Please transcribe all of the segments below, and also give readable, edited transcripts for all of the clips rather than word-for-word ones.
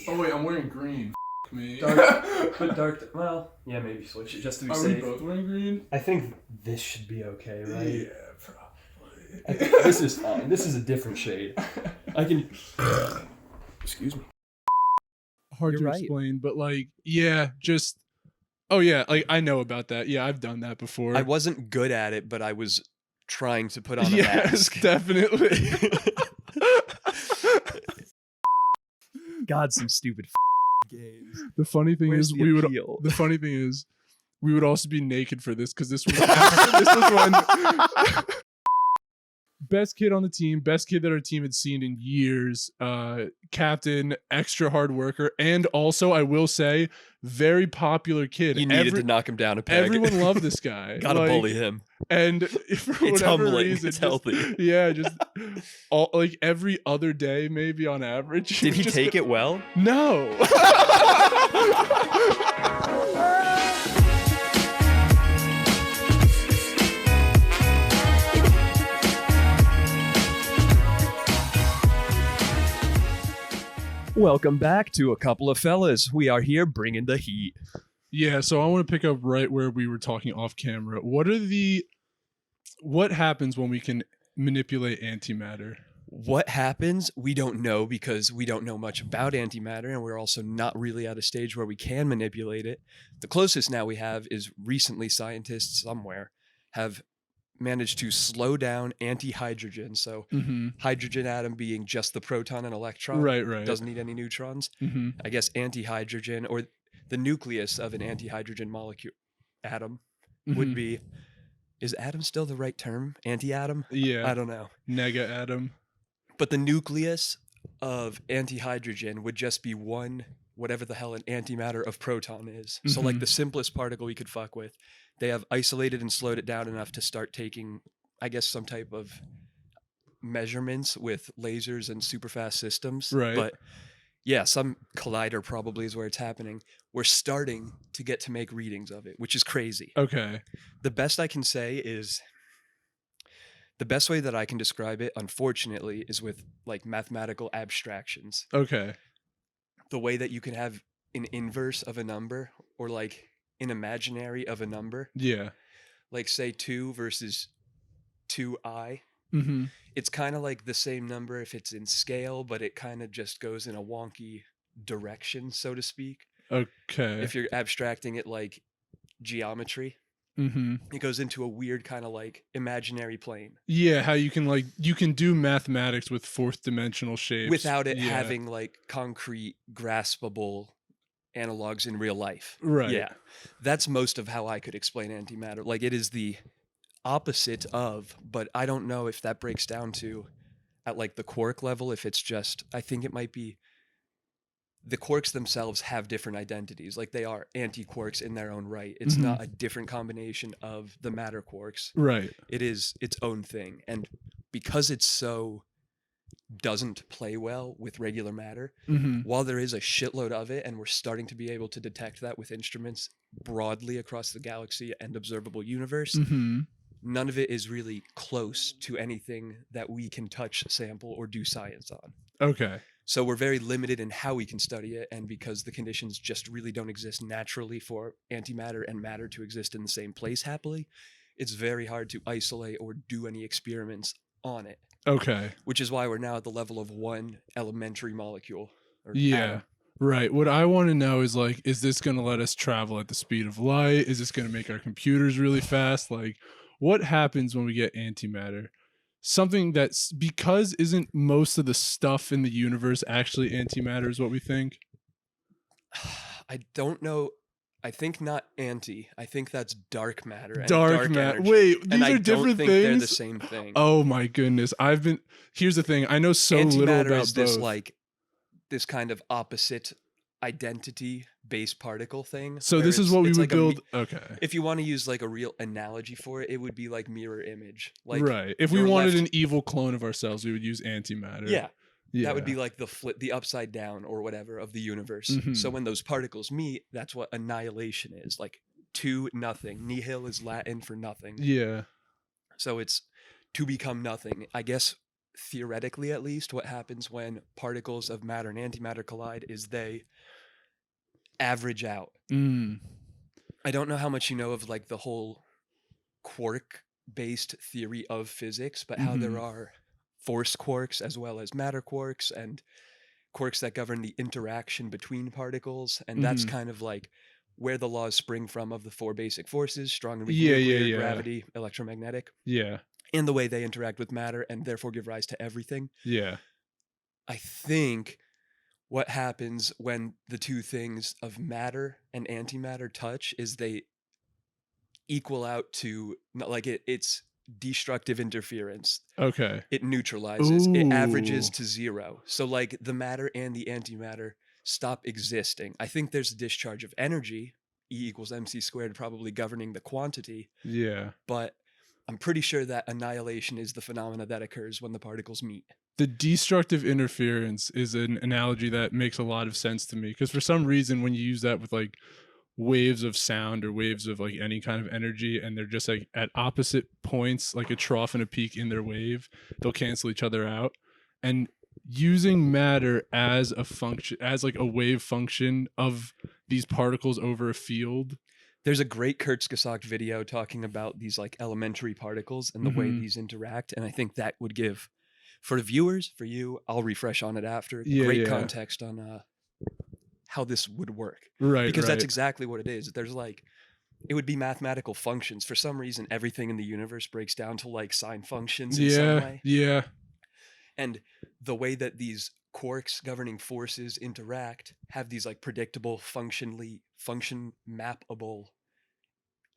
Oh wait, I'm wearing green. F me. Dark. Well, yeah, maybe switch it just to be Are safe. we both wearing green? I think this should be okay, right? Yeah, probably. I think this is fine. This is a different shade. I can. Excuse me. Hard You're to right. explain, but like, yeah, just. Oh yeah, like I know about that. Yeah, I've done that before. I wasn't good at it, but I was trying to put on a yes, mask. definitely. God, some stupid games. The funny thing Where's is, the appeal? The funny thing is, we would also be naked for this because this was this was when best kid on the team, best kid that our team had seen in years, captain, extra hard worker, and also I will say, very popular kid. You needed to knock him down a peg. Everyone loved this guy. Gotta bully him. And for It's whatever humbling. reason, It's healthy. Yeah, just like every other day, maybe on average. Did he take it well? No. Welcome back to A Couple of Fellas. We are here bringing the heat. Yeah, so I want to pick up right where we were talking off camera. What happens when we can manipulate antimatter? What happens? We don't know because we don't know much about antimatter, and we're also not really at a stage where we can manipulate it. The closest now we have is recently scientists somewhere have managed to slow down anti-hydrogen. So hydrogen atom being just the proton and electron. Right. Doesn't need any neutrons. I guess anti-hydrogen or the nucleus of an anti-hydrogen molecule atom would be, is atom still the right term? Anti-atom? Yeah. I don't know. Nega atom. But the nucleus of anti-hydrogen would just be one, whatever the hell an antimatter of proton is. So like the simplest particle we could fuck with. They have isolated and slowed it down enough to start taking, I guess, some type of measurements with lasers and super fast systems. Right. But yeah, some collider probably is where it's happening. We're starting to get to make readings of it, which is crazy. Okay. The best I can say is, the best way that I can describe it, unfortunately, is with like mathematical abstractions. Okay. The way that you can have an inverse of a number or like an imaginary of a number. Yeah. Like say 2 versus 2i. It's kind of like the same number if it's in scale, but it kind of just goes in a wonky direction, so to speak. Okay. If you're abstracting it like geometry. It goes into a weird kind of like imaginary plane. Yeah, how you can do mathematics with fourth dimensional shapes without it having like concrete, graspable analogs in real life. Right. Yeah. That's most of how I could explain antimatter. Like it is the opposite of, but I don't know if that breaks down to at like the quark level, if it's just, I think it might be the quarks themselves have different identities. Like they are anti-quarks in their own right. It's not a different combination of the matter quarks. Right. It is its own thing. And because it's so doesn't play well with regular matter, while there is a shitload of it, and we're starting to be able to detect that with instruments broadly across the galaxy and observable universe, none of it is really close to anything that we can touch, sample, or do science on. Okay. So we're very limited in how we can study it, and because the conditions just really don't exist naturally for antimatter and matter to exist in the same place happily, it's very hard to isolate or do any experiments on it. Okay. Which is why we're now at the level of one elementary molecule. Atom. Right. What I want to know is like, is this going to let us travel at the speed of light? Is this going to make our computers really fast? Like, what happens when we get antimatter? Something that's, because isn't most of the stuff in the universe actually antimatter is what we think? I don't know. I think not anti. I think that's dark matter. And dark matter. Energy. Wait, these are different don't think things? They're the same thing. Oh my goodness. Here's the thing. I know so little about is both. This kind of opposite identity based particle thing. So this is what we would like build. Okay. If you want to use like a real analogy for it, it would be like mirror image. Like right. If we wanted an evil clone of ourselves, we would use antimatter. Yeah. That would be like the upside down or whatever of the universe. So when those particles meet, that's what annihilation is. Like to nothing. Nihil is Latin for nothing. Yeah. So it's to become nothing. I guess theoretically at least, what happens when particles of matter and antimatter collide is they average out. Mm. I don't know how much you know of like the whole quark-based theory of physics, but how there are force quarks as well as matter quarks and quarks that govern the interaction between particles. And that's kind of like where the laws spring from of the four basic forces: strong and weak nuclear, gravity, electromagnetic, and the way they interact with matter and therefore give rise to everything. Yeah. I think what happens when the two things of matter and antimatter touch is they equal out to, like, it's destructive interference. Okay. It neutralizes. It averages Ooh. to zero. So like the matter and the antimatter stop existing. I think there's a discharge of energy, E equals mc squared, probably governing the quantity, Yeah. but I'm pretty sure that annihilation is the phenomena that occurs when the particles meet. The destructive interference is an analogy that makes a lot of sense to me, because for some reason when you use that with like waves of sound or waves of like any kind of energy and they're just like at opposite points, like a trough and a peak in their wave, they'll cancel each other out. And using matter as a function, as like a wave function of these particles over a field. There's a great Kurzgesagt video talking about these like elementary particles and the way these interact, and I think that would give, for the viewers, for you, I'll refresh on it after, great context on how this would work. Right. Because that's exactly what it is. There's like, it would be mathematical functions. For some reason, everything in the universe breaks down to like sine functions in some way. Yeah. And the way that these quarks governing forces interact have these like predictable function mappable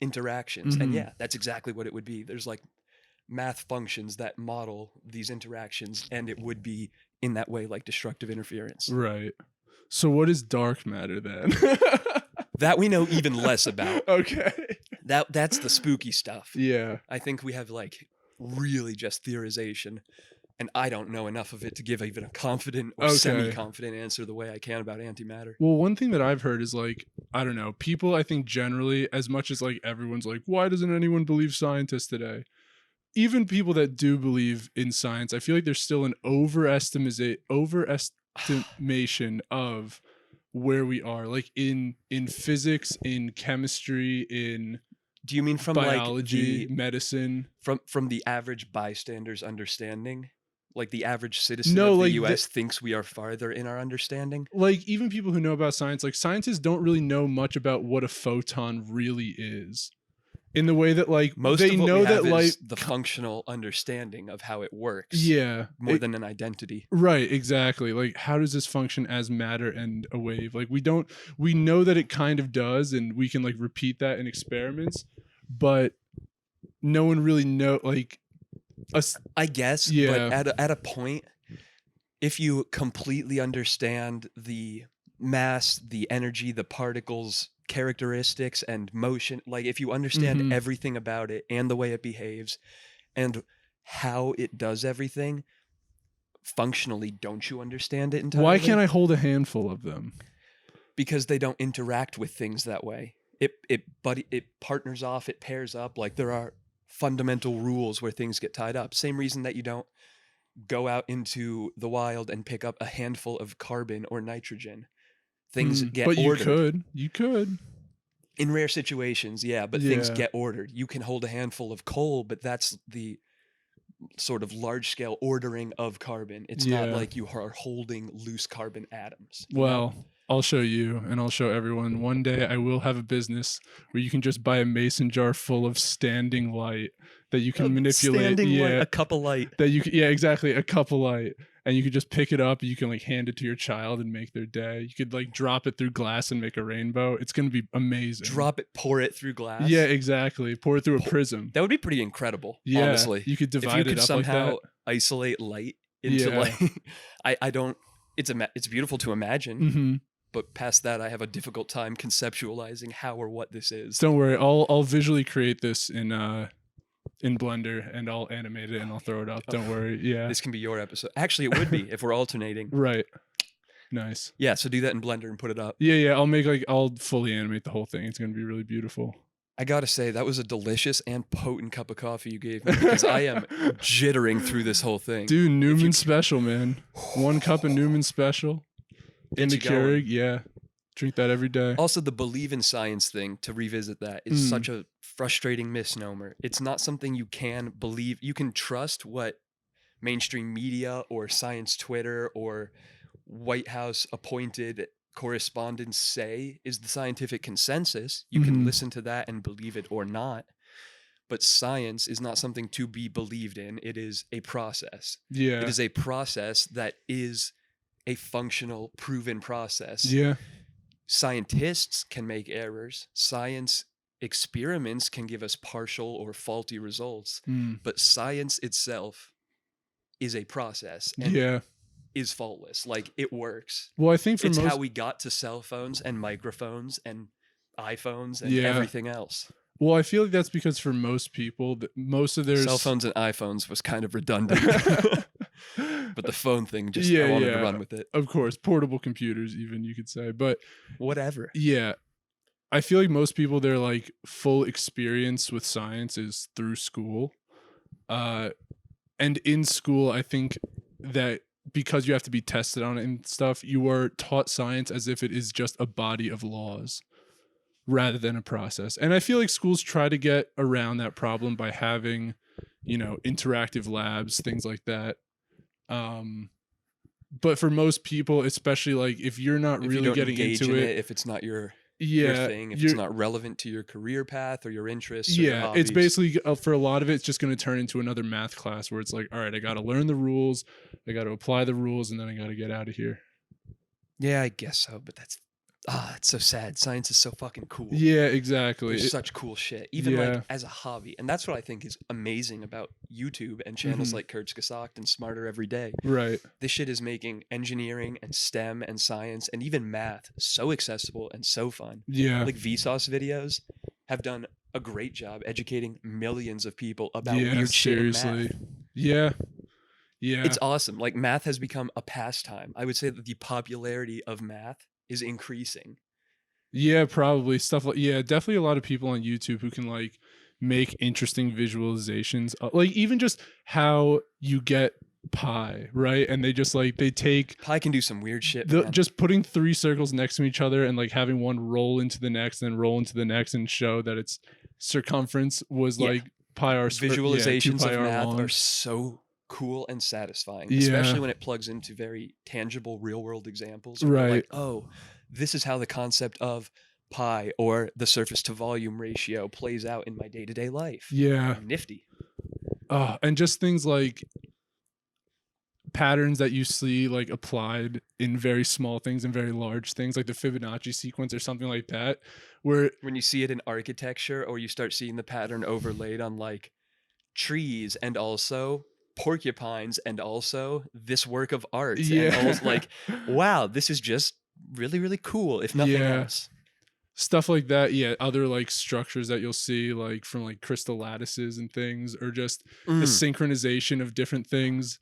interactions. And yeah, that's exactly what it would be. There's like math functions that model these interactions, and it would be in that way like destructive interference. Right. So what is dark matter then? That we know even less about. Okay. That's the spooky stuff. Yeah. I think we have like really just theorization, and I don't know enough of it to give even a confident or semi-confident answer the way I can about antimatter. Well, one thing that I've heard is like, I don't know, people, I think generally, as much as like everyone's like, why doesn't anyone believe scientists today? Even people that do believe in science, I feel like there's still an overestimation of where we are, like in physics, in chemistry, in do you mean from biology, like medicine, from the average bystander's understanding? Like the average citizen of the US thinks we are farther in our understanding? Like even people who know about science, like scientists don't really know much about what a photon really is. In the way that like most they of what know we have that is the functional understanding of how it works. Yeah. More than an identity. Right, exactly. Like how does this function as matter and a wave? Like we know that it kind of does, and we can like repeat that in experiments, but no one really know like I guess, but at a point, if you completely understand the mass, the energy, the particles, characteristics, and motion, like if you understand everything about it and the way it behaves and how it does everything, functionally, don't you understand it entirely? Why can't I hold a handful of them? Because they don't interact with things that way. It partners off, it pairs up. Like there are fundamental rules where things get tied up. Same reason that you don't go out into the wild and pick up a handful of carbon or nitrogen. Things get ordered. But you could. In rare situations, yeah, but things get ordered. You can hold a handful of coal, but that's the sort of large-scale ordering of carbon. It's not like you are holding loose carbon atoms. Well, I'll show you, and I'll show everyone. One day I will have a business where you can just buy a mason jar full of standing light that you can manipulate. Standing light, a Cuppa Light. That you can, exactly, a Cuppa Light. And you could just pick it up, you can like hand it to your child and make their day. You could like drop it through glass and make a rainbow. It's going to be amazing. Drop it, pour it through glass. Yeah, exactly. Pour it through a prism. That would be pretty incredible, honestly. You could divide it up like that. If you could somehow isolate light into like, I don't, it's beautiful to imagine, but past that, I have a difficult time conceptualizing how or what this is. Don't worry, I'll visually create this in Blender, and I'll animate it and I'll throw it up. Don't worry. Yeah. This can be your episode. Actually, it would be if we're alternating. Right. Nice. Yeah, so do that in Blender and put it up. Yeah, I'll fully animate the whole thing. It's going to be really beautiful. I gotta say, that was a delicious and potent cup of coffee you gave me because I am jittering through this whole thing. Dude, If you Newman Special, man. 1 cup of Newman Special in Get the you going. Keurig. Yeah. Drink that every day. Also, the believe in science thing, to revisit that, is Mm. such a frustrating misnomer. It's not something you can believe. You can trust what mainstream media or science Twitter or White House appointed correspondents say is the scientific consensus. You can Mhm. listen to that and believe it or not. But science is not something to be believed in. It is a process. It Yeah. is a process that is a functional, proven process. Yeah. Scientists can make errors. Science experiments can give us partial or faulty results. Mm. But science itself is a process and Yeah. is faultless. Like, it works. Well, I think for It's how most we got to cell phones and microphones and iPhones and Yeah. everything else. Well, I feel like that's because for most people, most of their Cell phones and iPhones was kind of redundant. But the phone thing, just I wanted to run with it. Of course, portable computers, even you could say. But Whatever. yeah, I feel like most people, their like full experience with science is through school. And in school, I think that because you have to be tested on it and stuff, you are taught science as if it is just a body of laws rather than a process. And I feel like schools try to get around that problem by having, interactive labs, things like that. But for most people, especially like if you're not If you really don't getting engage into in it, if it's not your yeah, thing, if it's not relevant to your career path or your interests or your yeah, hobbies. it's basically for a lot of it, it's just going to turn into another math class where it's like, all right, I got to learn the rules, I got to apply the rules, and then I got to get out of here. Yeah, I guess so, but it's so sad. Science is so fucking cool. Yeah, exactly. There's such cool shit, even Yeah. like as a hobby. And that's what I think is amazing about YouTube and channels like Kurzgesagt and Smarter Every Day. Right. This shit is making engineering and STEM and science and even math so accessible and so fun. Yeah. Like Vsauce videos have done a great job educating millions of people about Yeah, weird shit in seriously. math. Yeah. Yeah. It's awesome. Like, math has become a pastime. I would say that the popularity of math is increasing. Yeah, probably stuff like definitely a lot of people on YouTube who can like make interesting visualizations, like even just how you get pi, right? And they just like they take Pi can do some weird shit, man. just putting 3 circles next to each other and like having one roll into the next and roll into the next and show that its circumference was Yeah. like pi r squared. Visualizations 2 pi of r math long. are so cool and satisfying, Yeah. especially when it plugs into very tangible real world examples. Where you're Right. like, oh, this is how the concept of pi or the surface to volume ratio plays out in my day-to-day life. Yeah. Nifty. And just things like patterns that you see like applied in very small things and very large things, like the Fibonacci sequence or something like that, where When you see it in architecture, or you start seeing the pattern overlaid on like trees and also porcupines and also this work of art. And also, like, wow, this is just really, really cool, if nothing else. Stuff like that. Yeah, other like structures that you'll see like from like crystal lattices and things, or just the synchronization of different things.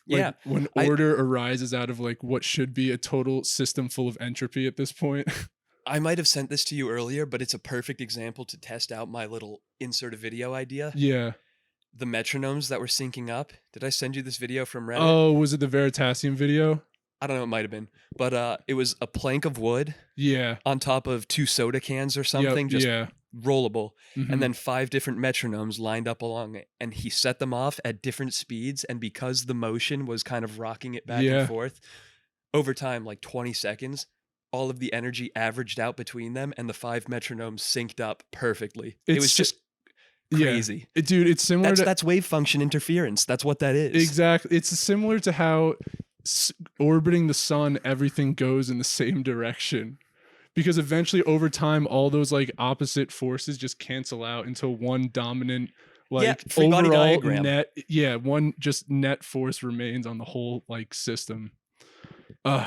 Like, Yeah. when order arises out of like what should be a total system full of entropy at this point. I might have sent this to you earlier, but it's a perfect example to test out my little insert a video idea. Yeah. The metronomes that were syncing up. Did I send you this video from Reddit? Oh, was it the Veritasium video? I don't know, it might have been. But it was a plank of wood Yeah. on top of 2 soda cans or something, just Yeah. rollable. Mhm. And then 5 different metronomes lined up along it. And he set them off at different speeds. And because the motion was kind of rocking it back and forth, over time, like 20 seconds, all of the energy averaged out between them and the 5 metronomes synced up perfectly. It was just crazy. Dude, it's similar to that's wave function interference. That's what that is. Exactly. It's similar to how orbiting the sun, everything goes in the same direction. Because eventually over time, all those like opposite forces just cancel out until one dominant like free body overall diagram. one just net force remains on the whole like system.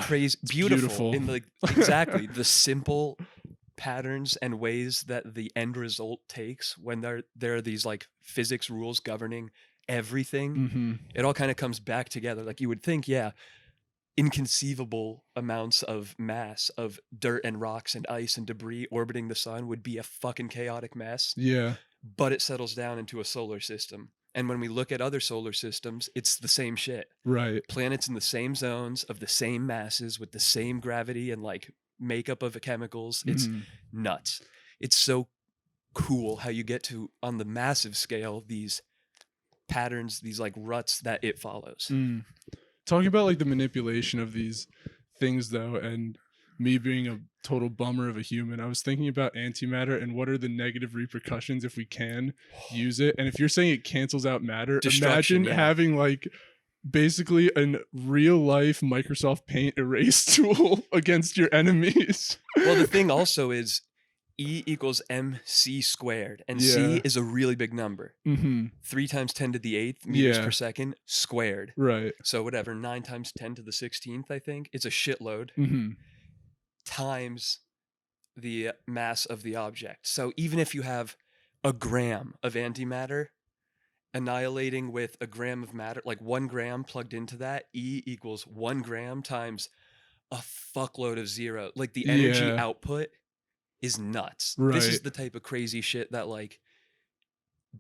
Crazy, beautiful. In exactly the simple patterns and ways that the end result takes when there are these like physics rules governing everything. It all kind of comes back together. Like, you would think, yeah, inconceivable amounts of mass of dirt and rocks and ice and debris orbiting the sun would be a fucking chaotic mess, Yeah. but it settles down into a solar system. And when we look at other solar systems, it's the same shit. Right. Planets in the same zones of the same masses with the same gravity and like makeup of the chemicals. It's nuts. It's so cool how you get to, on the massive scale, these patterns, these like ruts that it follows. Talking about like the manipulation of these things though, and me being a total bummer of a human, I was thinking about antimatter and what are the negative repercussions if we can use it. And if you're saying it cancels out matter, imagine having like basically a real life Microsoft Paint erase tool against your enemies. Well, the thing also is E equals mc squared, and c is a really big number. 3 times 10 to the 8th meters per second squared. Right. So whatever, 9 times 10 to the 16th, I think. It's a shitload. Times the mass of the object. So even if you have a gram of antimatter annihilating with a gram of matter, like 1 gram plugged into that, E equals 1 gram times a fuckload of zero. Like the energy output is nuts. Right. This is the type of crazy shit that like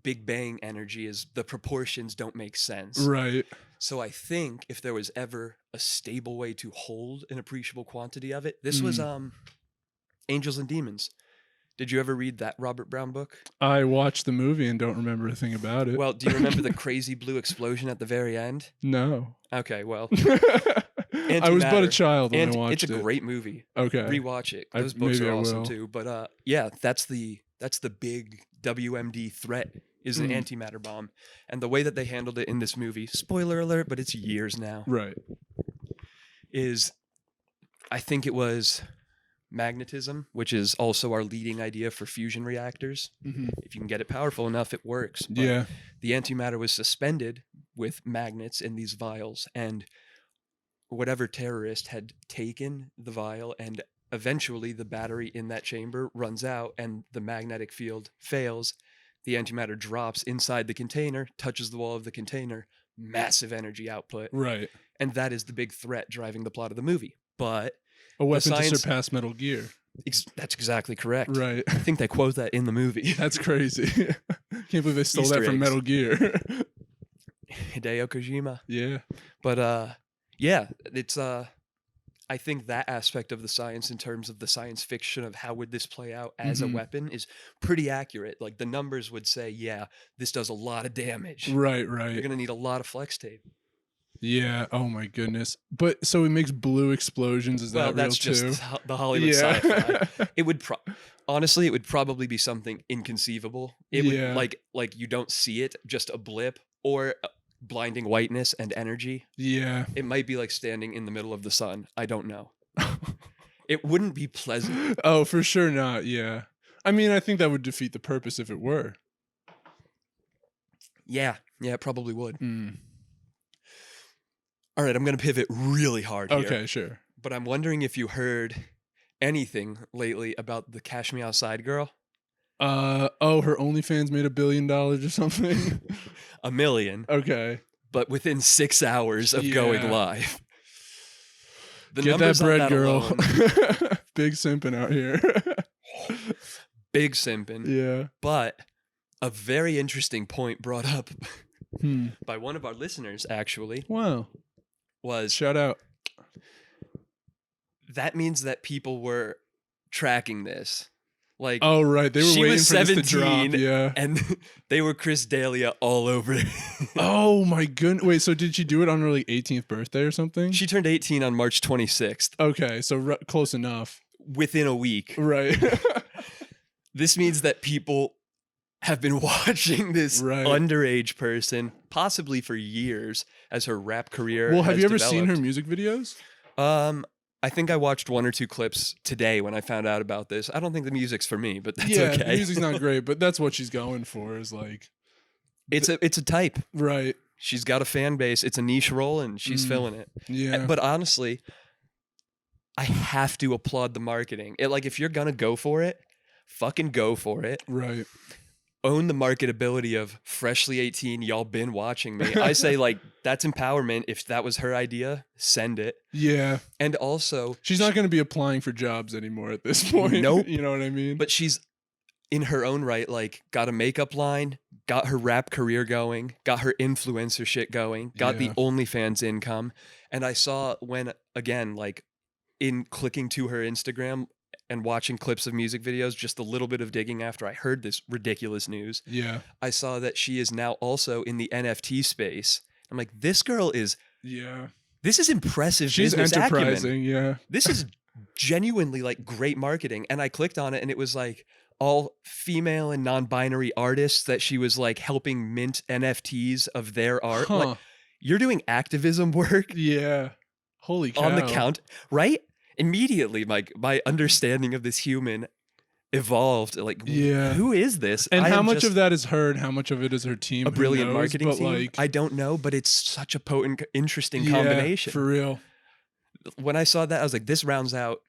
Big Bang energy is, the proportions don't make sense. Right. So I think if there was ever a stable way to hold an appreciable quantity of it, this was Angels and Demons. Did you ever read that Robert Brown book? I watched the movie and don't remember a thing about it. Well, do you remember the crazy blue explosion at the very end? No. Okay, well. I was but a child when I watched it. It's a great movie. Okay. Rewatch it. Those books are awesome too. But yeah, that's the big WMD threat, is an antimatter bomb. And the way that they handled it in this movie, spoiler alert, but it's years now. Right. Is, I think it was magnetism, which is also our leading idea for fusion reactors. If you can get it powerful enough, it works. But the antimatter was suspended with magnets in these vials, and whatever terrorist had taken the vial, and eventually the battery in that chamber runs out and the magnetic field fails. The antimatter drops inside the container, touches the wall of the container, massive energy output. Right. And that is the big threat driving the plot of the movie. But a weapon to surpass Metal Gear. That's exactly correct. Right. I think they quote that in the movie. That's crazy. Can't believe they stole that from Metal Gear. Hideo Kojima. Yeah. But yeah, it's I think that aspect of the science, in terms of the science fiction of how would this play out as a weapon, is pretty accurate. Like the numbers would say, yeah, this does a lot of damage. Right. You're going to need a lot of flex tape. Yeah. Oh my goodness. But so it makes blue explosions. Is that real too? Well, that's just the Hollywood sci-fi. It would honestly, it would probably be something inconceivable. It would like you don't see it, just a blip, or blinding whiteness and energy. Yeah. It might be like standing in the middle of the sun. I don't know. It wouldn't be pleasant. Oh, for sure not. Yeah. I mean, I think that would defeat the purpose if it were. Yeah. Yeah, it probably would. All right, I'm going to pivot really hard here. Okay, sure. But I'm wondering if you heard anything lately about the Cash Me Outside girl. Oh, her OnlyFans made $1 billion or something. $1 million. Okay. But within 6 hours of going live. Get that bread, girl. Big simping out here. Big simping. Yeah. But a very interesting point brought up by one of our listeners, actually. Wow. Was shout out. That means that people were tracking this. Like, oh right, they were waiting was for 17, this to drop. Yeah, and they were Chris D'Elia all over it. Oh my goodness! Wait, so did she do it on her like 18th birthday or something? She turned 18 on March 26th. Okay, so close enough. Within a week, right? This means that people have been watching this underage person, possibly for years, as her rap career. Well, have you ever seen her music videos? I think I watched 1 or 2 clips today when I found out about this. I don't think the music's for me, but that's okay. The music's not great, but that's what she's going for. Is like, it's a type, right? She's got a fan base. It's a niche role, and she's filling it. Yeah. But honestly, I have to applaud the marketing. Like, if you're gonna go for it, fucking go for it. Right. own the marketability of freshly 18, y'all been watching me. I say, like, that's empowerment. If that was her idea, send it. Yeah. And also, she's not going to be applying for jobs anymore at this point. Nope. You know what I mean? But she's in her own right, like, got a makeup line, got her rap career going, got her influencer shit going, got the OnlyFans income. And I saw when, again, like, in clicking to her Instagram and watching clips of music videos, just a little bit of digging after I heard this ridiculous news. Yeah. I saw that she is now also in the NFT space. I'm like, this girl is, this is impressive. She's business enterprising. acumen. Yeah. This is genuinely like great marketing. And I clicked on it and it was like all female and non-binary artists that she was like helping mint NFTs of their art. Like, you're doing activism work. Yeah. Holy cow. On the count, right? Immediately, my understanding of this human evolved. Like, who is this? And how much of that is her and how much of it is her team? A brilliant marketing team? Like, I don't know, but it's such a potent, interesting combination. For real. When I saw that, I was like, this rounds out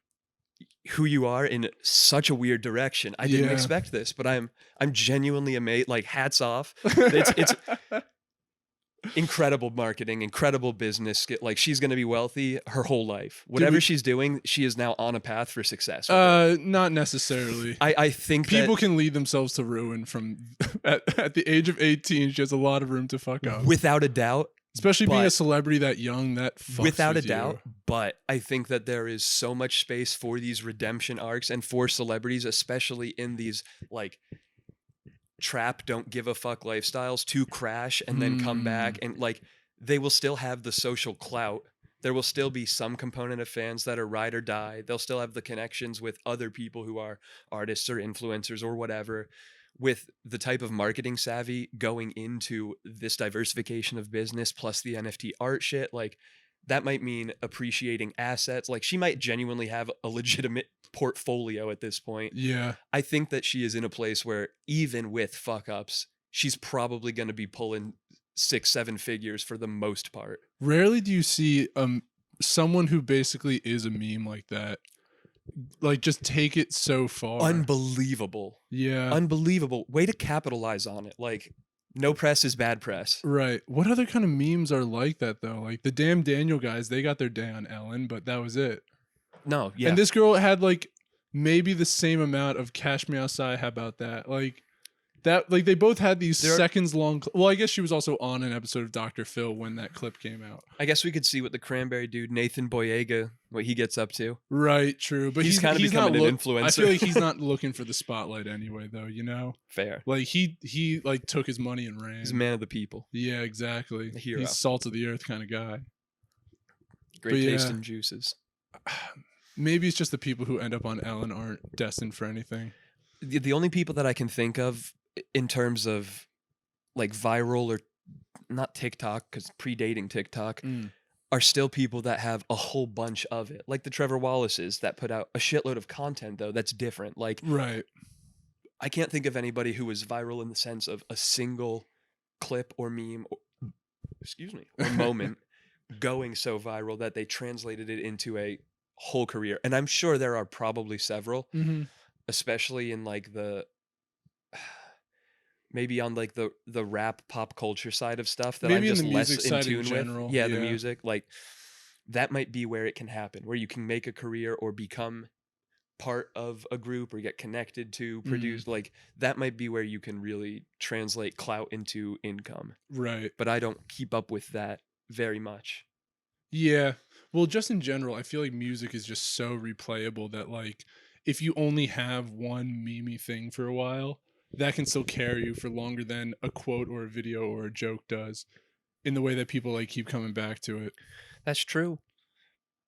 who you are in such a weird direction. I didn't expect this, but I'm genuinely amazed. Like, hats off. It's incredible marketing, incredible business. Like, she's going to be wealthy her whole life. Whatever she's doing, she is now on a path for success. Not necessarily. I think people can lead themselves to ruin from at the age of 18. She has a lot of room to fuck up, without a doubt. Especially being a celebrity that young, that fucks without a with doubt. you. But I think that there is so much space for these redemption arcs and for celebrities, especially in these like trap, don't give a fuck lifestyles, to crash and then come back, and like they will still have the social clout. There will still be some component of fans that are ride or die. They'll still have the connections with other people who are artists or influencers or whatever. With the type of marketing savvy going into this diversification of business plus the NFT art shit, like that might mean appreciating assets. Like, she might genuinely have a legitimate portfolio at this point. Yeah. I think that she is in a place where even with fuck ups, she's probably going to be pulling 6-7 figures for the most part. Rarely do you see someone who basically is a meme like that, like, just take it so far. Unbelievable. Yeah. Unbelievable. Way to capitalize on it. Like, no press is bad press. Right. What other kind of memes are like that, though? Like, the damn Daniel guys, they got their day on Ellen, but that was it. No, yeah. And this girl had, like, maybe the same amount of Cash Me Outside. How about that? Like, that, like, they both had these seconds long. Well, I guess she was also on an episode of Dr. Phil when that clip came out. I guess we could see what the Cranberry dude, Nathan Boyega, what he gets up to. Right, true. But he's kind of becoming an influencer. I feel like he's not looking for the spotlight anyway, though, you know? Fair. Like, he like took his money and ran. He's a man of the people. Yeah, exactly. A hero. He's salt of the earth kind of guy. Great taste in juices. Maybe it's just the people who end up on Ellen aren't destined for anything. The only people that I can think of in terms of like viral or not TikTok, because predating TikTok, are still people that have a whole bunch of it. Like the Trevor Wallaces that put out a shitload of content, though, that's different. Like, right. I can't think of anybody who was viral in the sense of a single clip or meme or moment going so viral that they translated it into a whole career. And I'm sure there are probably several, especially in like maybe on like the rap pop culture side of stuff that maybe I'm just in the less music in side tune in general. with. Yeah, the music, like that might be where it can happen, where you can make a career or become part of a group or get connected to produce. Like that might be where you can really translate clout into income. Right. But I don't keep up with that very much. Yeah. Well, just in general, I feel like music is just so replayable that like if you only have one memey thing for a while, that can still carry you for longer than a quote or a video or a joke does, in the way that people like keep coming back to it. That's true.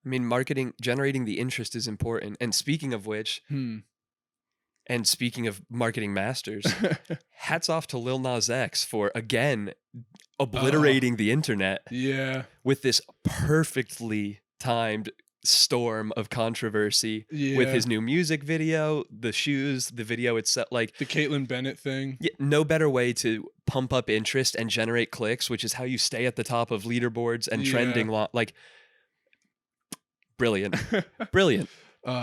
I mean, marketing, generating the interest is important. And speaking of which, and speaking of marketing masters, hats off to Lil Nas X for, again, obliterating the internet. Yeah. With this perfectly timed storm of controversy with his new music video, the shoes, the video itself, like the Caitlyn Bennett thing. Yeah, no better way to pump up interest and generate clicks, which is how you stay at the top of leaderboards and trending. Like, brilliant. Brilliant.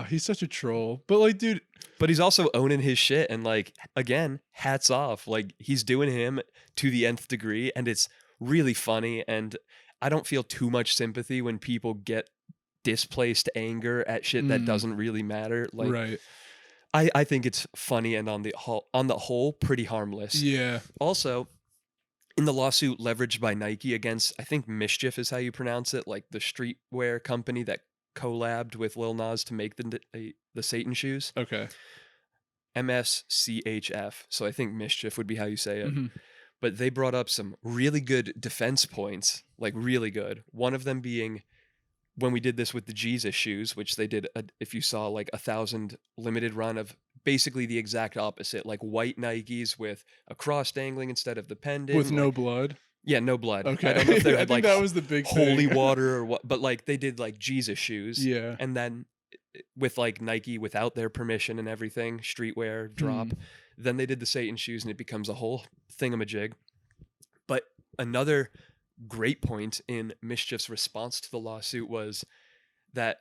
He's such a troll. But like, dude, But he's also owning his shit, and like, again, hats off. Like, he's doing him to the nth degree, and it's really funny. And I don't feel too much sympathy when people get displaced anger at shit that doesn't really matter. Like, right. I think it's funny and on the whole pretty harmless. Yeah. Also, in the lawsuit leveraged by Nike against, I think Mischief is how you pronounce it, like the streetwear company that collabed with Lil Nas to make the Satan shoes. Okay. MSCHF. So I think Mischief would be how you say it. Mhm. But they brought up some really good defense points, like really good. One of them being when we did this with the Jesus shoes, which they did, if you saw like 1,000 limited run of basically the exact opposite, like white Nikes with a cross dangling instead of the pendant. With no like, blood. yeah, no blood. Okay. I don't know if they I had think like that was the big holy thing. water or what, but like they did like Jesus shoes. Yeah. And then with like Nike without their permission and everything, streetwear drop. Then they did the Satan shoes and it becomes a whole thingamajig. But another great point in Mischief's response to the lawsuit was that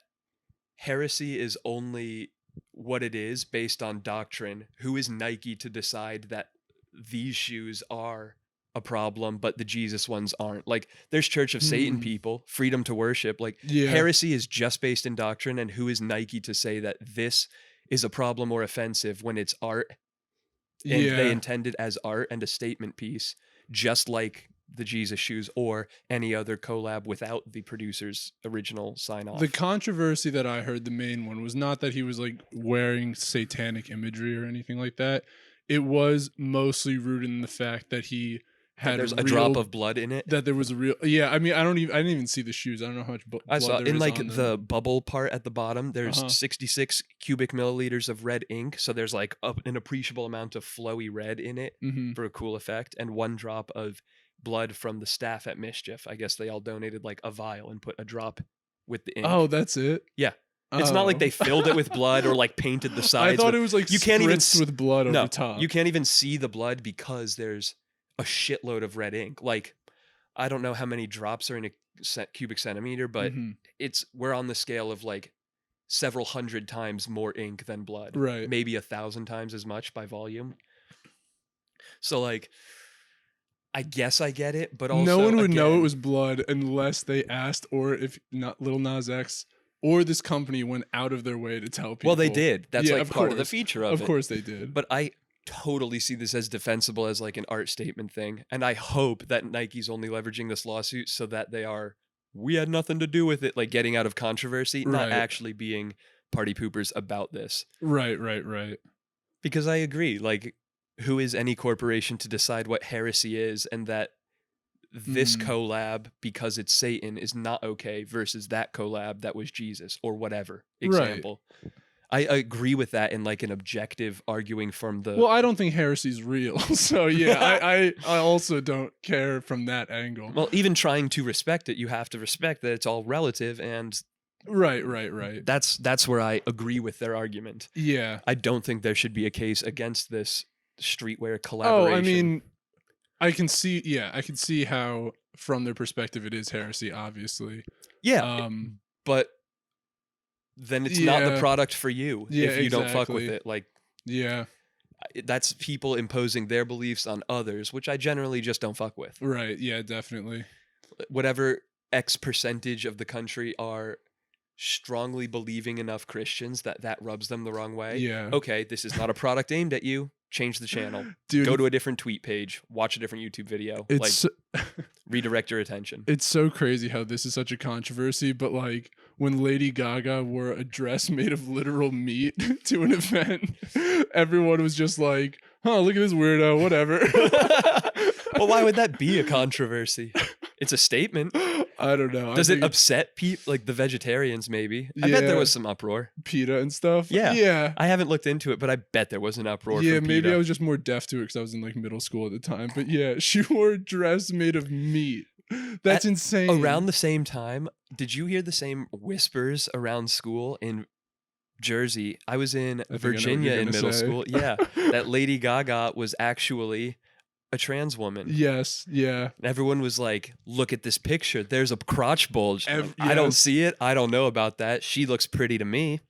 heresy is only what it is based on doctrine. Who is Nike to decide that these shoes are a problem, but the Jesus ones aren't? Like, there's Church of Satan people, freedom to worship. Like, heresy is just based in doctrine, and who is Nike to say that this is a problem or offensive when it's art and they intend it as art and a statement piece, just like the Jesus shoes or any other collab without the producer's original sign off. The controversy that I heard, the main one, was not that he was like wearing satanic imagery or anything like that. It was mostly rooted in the fact that he had there's a drop of blood in it. That there was a real, yeah. I mean, I didn't even see the shoes. I don't know how much blood I saw there in is like on the them. bubble part at the bottom. There's 66 cubic milliliters of red ink, so there's like an appreciable amount of flowy red in it for a cool effect, and 1 drop of blood from the staff at Mischief. I guess they all donated like a vial and put a drop with the ink. Oh, that's it. Yeah. It's not like they filled it with blood or like painted the sides. I thought it was like you can't even with blood over no, top. You can't even see the blood because there's a shitload of red ink. Like, I don't know how many drops are in a cubic centimeter, but we're on the scale of like several hundred times more ink than blood. Right. Maybe 1,000 times as much by volume. So like, I guess I get it, but also no one would know it was blood unless they asked, or if not Lil Nas X or this company went out of their way to tell people. Well, they did. That's like part of the course. feature of it. Of course they did. But I totally see this as defensible as like an art statement thing. And I hope that Nike's only leveraging this lawsuit so that we had nothing to do with it, like getting out of controversy, not actually being party poopers about this. Right. Because I agree, like, who is any corporation to decide what heresy is, and that this collab, because it's Satan, is not okay versus that collab that was Jesus or whatever example. Right. I agree with that in like an objective arguing from the... Well, I don't think heresy's real. So yeah, I also don't care from that angle. Well, even trying to respect it, you have to respect that it's all relative, and... Right. That's where I agree with their argument. Yeah. I don't think there should be a case against this streetwear collaboration. Oh, I mean, I can see how from their perspective it is heresy, obviously. Yeah. But then it's not the product for you if you don't fuck with it. Like, yeah, that's people imposing their beliefs on others, which I generally just don't fuck with. Right. Yeah, definitely. Whatever X percentage of the country are strongly believing enough Christians that rubs them the wrong way. Yeah. Okay, this is not a product aimed at you. Change the channel. Dude, go to a different tweet page. Watch a different YouTube video. It's like, redirect your attention. It's so crazy how this is such a controversy, but like when Lady Gaga wore a dress made of literal meat to an event, everyone was just like, "Oh, look at this weirdo." Whatever. Well, why would that be a controversy? It's a statement. I don't know. Does it upset people, like the vegetarians? Maybe. I bet there was some uproar. PETA and stuff. Yeah. I haven't looked into it, but I bet there was an uproar. Yeah, from maybe PETA. I was just more deaf to it because I was in like middle school at the time. But yeah, she wore a dress made of meat. That's insane. Around the same time, did you hear the same whispers around school in Jersey? I was in Virginia in middle school. Yeah, that Lady Gaga was actually a trans woman. Yes, yeah. And everyone was like, "Look at this picture. There's a crotch bulge." Yes. I don't see it. I don't know about that. She looks pretty to me.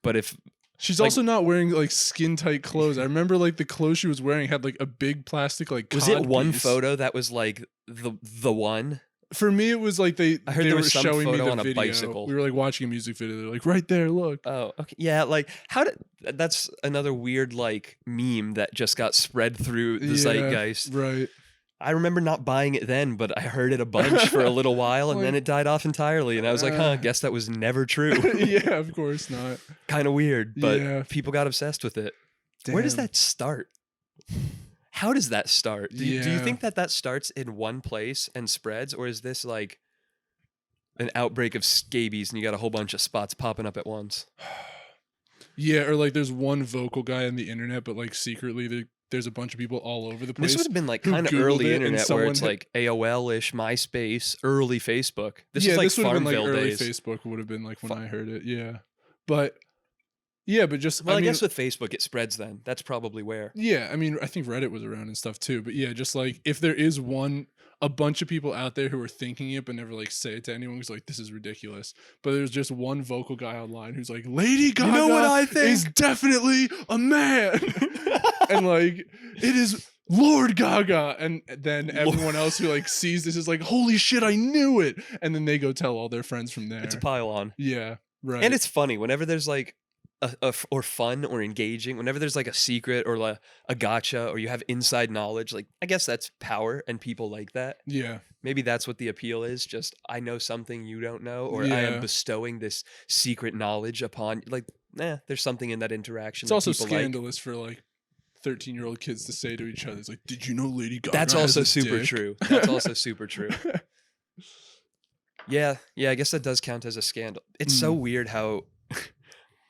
But if she's like, also not wearing like skin tight clothes. I remember like the clothes she was wearing had like a big plastic like was it cod one piece. photo that was like the one? For me, it was like I heard they there were was some showing me photo the on a video. bicycle. We were like watching a music video. They're like, right there, look. Oh, okay. Yeah, like how did that's another weird like meme that just got spread through the zeitgeist. Right. I remember not buying it then, but I heard it a bunch for a little while and then Like, it died off entirely. And I was like, huh, guess that was never true. Yeah, of course not. Kind of weird, but Yeah. people got obsessed with it. Where does Damn. that start? How does that start? Do you Yeah. think that starts in one place and spreads, or is this like an outbreak of scabies and you got a whole bunch of spots popping up at once? Yeah, or like there's one vocal guy on the internet, but like secretly there's a bunch of people all over the place. This would have been like who kind of Googled early it and internet where someone it's like AOL-ish, MySpace, early Facebook. This yeah, is like this would have been like Farmville early days. Facebook would have been like when I heard it. Yeah, but just Well, I mean, guess with Facebook it spreads then. That's probably where. yeah, I mean, I think Reddit was around and stuff too. But yeah, just like if there is a bunch of people out there who are thinking it but never like say it to anyone who's like, this is ridiculous. But there's just one vocal guy online who's like, Lady Gaga You know what I think? is definitely a man. And like it is Lord Gaga. And then everyone else who like sees this is like, holy shit, I knew it. And then they go tell all their friends from there. It's a pile on. Yeah. Right. And it's funny whenever there's like or fun or engaging, whenever there's like a secret or like a gotcha or you have inside knowledge, like I guess that's power and people like that. yeah. Maybe that's what the appeal is. Just I know something you don't know, or I Yeah. am bestowing this secret knowledge upon like, there's something in that interaction. It's that also people like. scandalous for like 13-year-old kids to say to each other. It's like, did you know Lady Gaga? That's has also a super dick?" true. That's also super true. Yeah, I guess that does count as a scandal. It's so weird how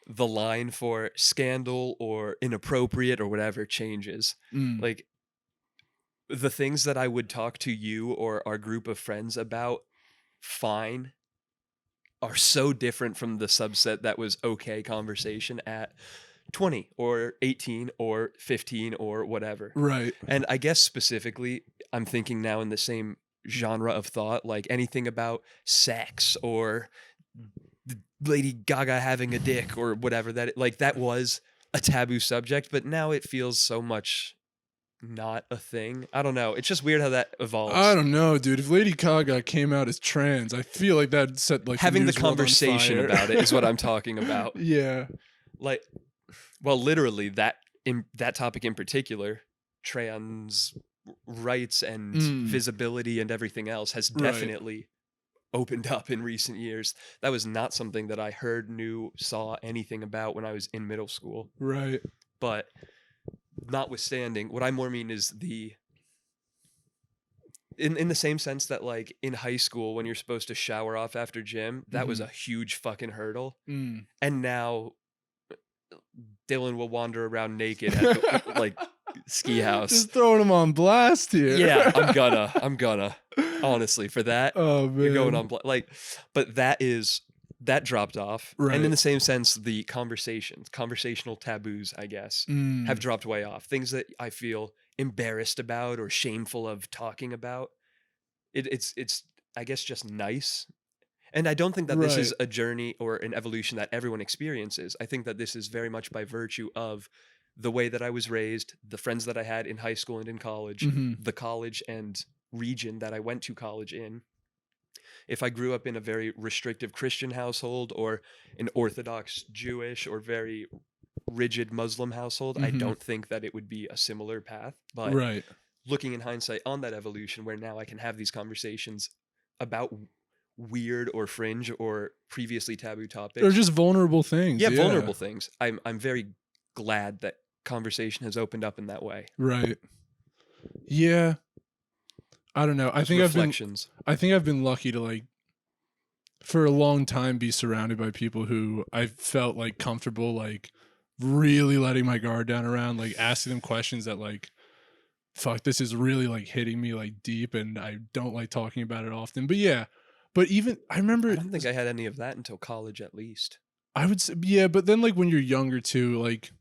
the line for scandal or inappropriate or whatever changes. Mm. Like the things that I would talk to you or our group of friends about fine are so different from the subset that was okay conversation at 20 or 18 or 15 or whatever. Right. And I guess specifically, I'm thinking now in the same genre of thought, like anything about sex or Lady Gaga having a dick or whatever, that like that was a taboo subject, but now it feels so much not a thing. I don't know. It's just weird how that evolves. I don't know, dude. If Lady Gaga came out as trans, I feel like that'd set like Having the news world on conversation fire. about it is what I'm talking about. Yeah. Like, well, literally that topic in particular, trans rights and visibility and everything else has Right. definitely opened up in recent years. That was not something that I heard, knew, saw anything about when I was in middle school. Right. But notwithstanding, what I more mean is in the same sense that like in high school when you're supposed to shower off after gym, that was a huge fucking hurdle. Mm. And now Dylan will wander around naked at the, like ski house. Just throwing them on blast here. Yeah, I'm gonna honestly for that. Oh man. You're going on like, but that dropped off. Right. And in the same sense, the conversational taboos, I guess, have dropped way off. Things that I feel embarrassed about or shameful of talking about. It's I guess just nice. And I don't think that this is a journey or an evolution that everyone experiences. I think that this is very much by virtue of the way that I was raised, the friends that I had in high school and in college, the college and region that I went to college in. If I grew up in a very restrictive Christian household or an Orthodox Jewish or very rigid Muslim household, I don't think that it would be a similar path. But right. looking in hindsight on that evolution where now I can have these conversations about weird or fringe or previously taboo topics. Or just vulnerable things. Yeah, vulnerable things. I'm very glad that conversation has opened up in that way. Right. Yeah. I don't know. I think I've been lucky to like for a long time be surrounded by people who I felt like comfortable like really letting my guard down around, like asking them questions that like fuck, this is really like hitting me like deep and I don't like talking about it often. But yeah. But even I remember I don't think I had any of that until college at least. I would say yeah, but then like when you're younger too, like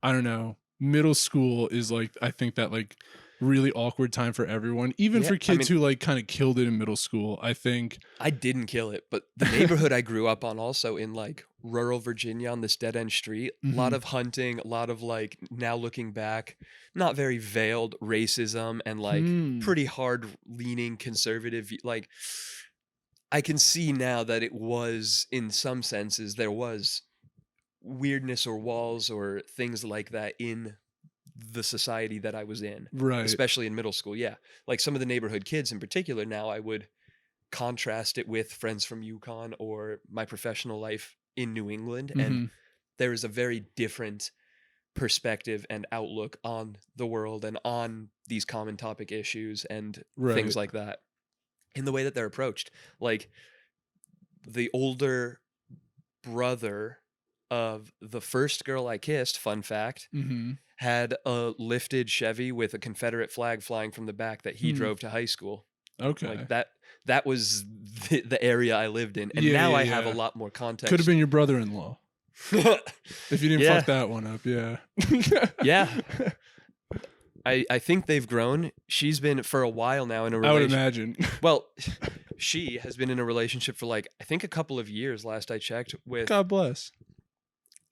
I don't know, middle school is like I think that like really awkward time for everyone, even for kids who like kind of killed it in middle school. I think I didn't kill it, but the neighborhood I grew up on also in like rural Virginia on this dead end street. A lot of hunting, a lot of like, now looking back, not very veiled racism and like pretty hard leaning conservative. Like, I can see now that it was, in some senses, there was weirdness or walls or things like that in the society that I was in, Right. especially in middle school. Yeah. Like some of the neighborhood kids in particular, now I would contrast it with friends from Yukon or my professional life in New England. And Mhm. there is a very different perspective and outlook on the world and on these common topic issues and things Right. like that in the way that they're approached. Like the older brother of the first girl I kissed, fun fact, Mhm. had a lifted Chevy with a Confederate flag flying from the back that he drove to high school. Okay. Like that was the area I lived in. And Yeah, now yeah, I have a yeah. lot more Could have context. been your brother-in-law if you didn't Yeah. fuck that one up. Yeah. Yeah. I think they've grown. She's been for a while now in a I would relationship. imagine. Well, she has been in a relationship for like, I think a couple of years last I checked with God bless.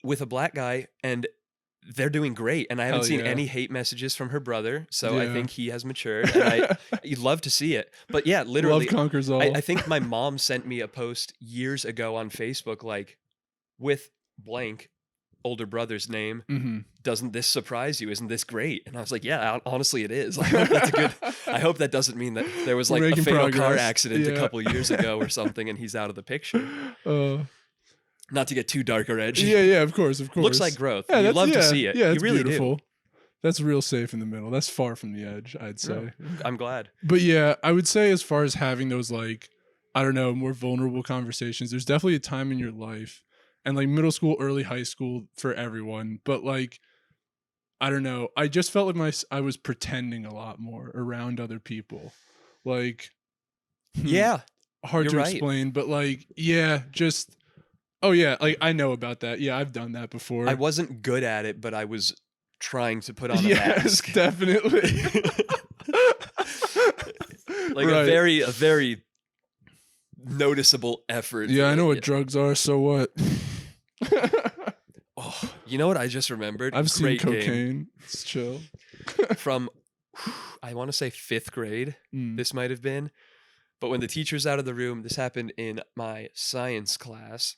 a black guy, and they're doing great. And I haven't Hell seen yeah. any hate messages from her brother. So I Yeah. think he has matured, and you'd love to see it. But yeah, literally, Love conquers all. I think my mom sent me a post years ago on Facebook, like with blank older brother's name. Mhm. Doesn't this surprise you? Isn't this great? And I was like, yeah, honestly, it is. I hope that's a good. I hope that doesn't mean that there was We're like a making fatal car progress. accident a Yeah. couple years ago or something, and he's out of the picture. Not to get too dark or edgy. Yeah, of course. Looks like growth. Yeah, You that's- love yeah, to see it. Yeah, You it's really beautiful. do. That's real safe in the middle. That's far from the edge, I'd say. No, I'm glad. But yeah, I would say as far as having those like, I don't know, more vulnerable conversations, there's definitely a time in your life, and like middle school, early high school for everyone. But like, I don't know, I just felt like I was pretending a lot more around other people. Like, Yeah. hard You're to right. explain, but like, yeah, just, oh yeah, like I know about that. Yeah, I've done that before. I wasn't good at it, but I was trying to put on a Yes, mask. definitely. Like Right. a very noticeable effort. Yeah, I know what Yeah. drugs are, so what? Oh, you know what I just remembered? I've seen Great game. cocaine. It's chill. From, I want to say 5th grade. Mm. This might have been. But when the teacher's out of the room, this happened in my science class.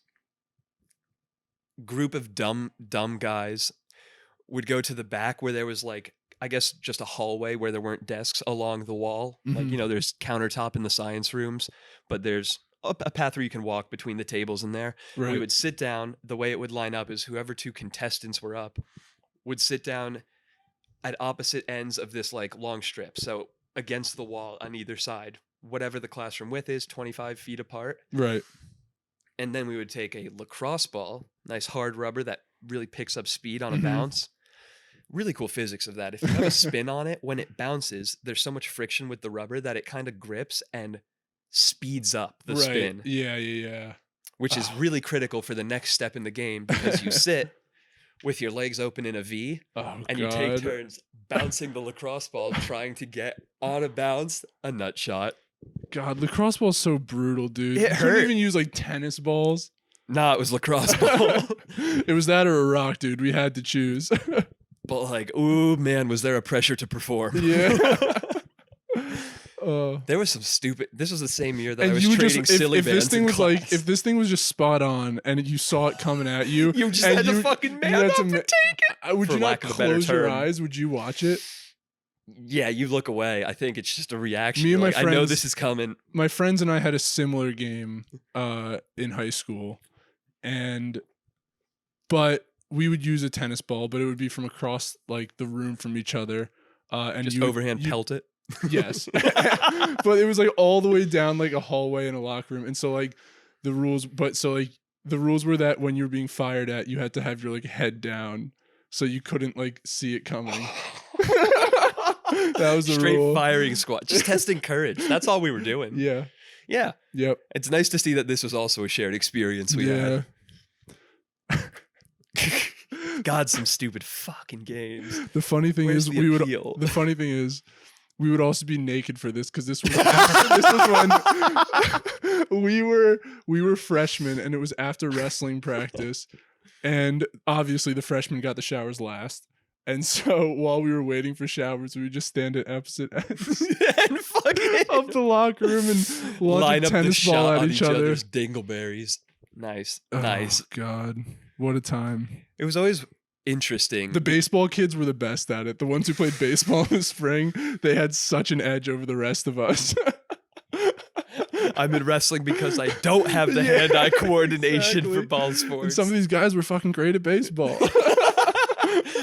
Group of dumb guys would go to the back where there was like, I guess just a hallway where there weren't desks along the wall. Like, Mhm. there's countertop in the science rooms, but there's a path where you can walk between the tables in there. Right. We would sit down. The way it would line up is whoever 2 contestants were up would sit down at opposite ends of this like long strip. So against the wall on either side, whatever the classroom width is, 25 feet apart. Right. And then we would take a lacrosse ball, nice hard rubber that really picks up speed on a Mhm. bounce. Really cool physics of that. If you have a spin on it, when it bounces, there's so much friction with the rubber that it kind of grips and speeds up the Right. spin, Yeah. which is really critical for the next step in the game because you sit with your legs open in a V Oh, and you take turns bouncing the lacrosse ball, trying to get on a bounce a nut shot. God, lacrosse ball's so brutal, dude. It You couldn't hurt. even use like tennis balls. Nah, it was lacrosse ball. It was that or a rock, dude. We had to choose. But like, ooh, man, was there a pressure to perform? Yeah. There was some stupid. This was the same year that I And was you would trading just silly if this bands thing in was class. like if this thing was just spot on and you saw it coming at you, You just and had to you- fucking you man had up to and ma- take it. would For you not lack of a better close your term. eyes? Would you watch it? Yeah, you look away. I think it's just a reaction. Me and You're my like, I know friends- this is coming. My friends and I had a similar game in high school, but we would use a tennis ball, but it would be from across like the room from each other, and Just you would- overhand you- pelt it. Yes, but it was like all the way down like a hallway in a locker room, and so like the rules were that when you were being fired at, you had to have your like head down, so you couldn't like see it coming. That was the Straight rule. firing squad. Just testing courage. That's all we were doing. Yeah. Yeah. Yep. It's nice to see that this was also a shared experience we had. God, some stupid fucking games. The funny thing Where's is the appeal? the funny thing is we would also be naked for this because this was after, this was when we were freshmen and it was after wrestling practice, and obviously the freshmen got the showers last. And so while we were waiting for showers, we would just stand at opposite ends And fucking of the locker room and launch line a up the tennis ball shot at on each each other. other's dingleberries. Nice. Nice. Oh, God. What a time. It was always interesting. The baseball kids were the best at it. The ones who played baseball in the spring, they had such an edge over the rest of us. I'm in wrestling because I don't have the hand-eye coordination exactly. for ball And sports. some of these guys were fucking great at baseball.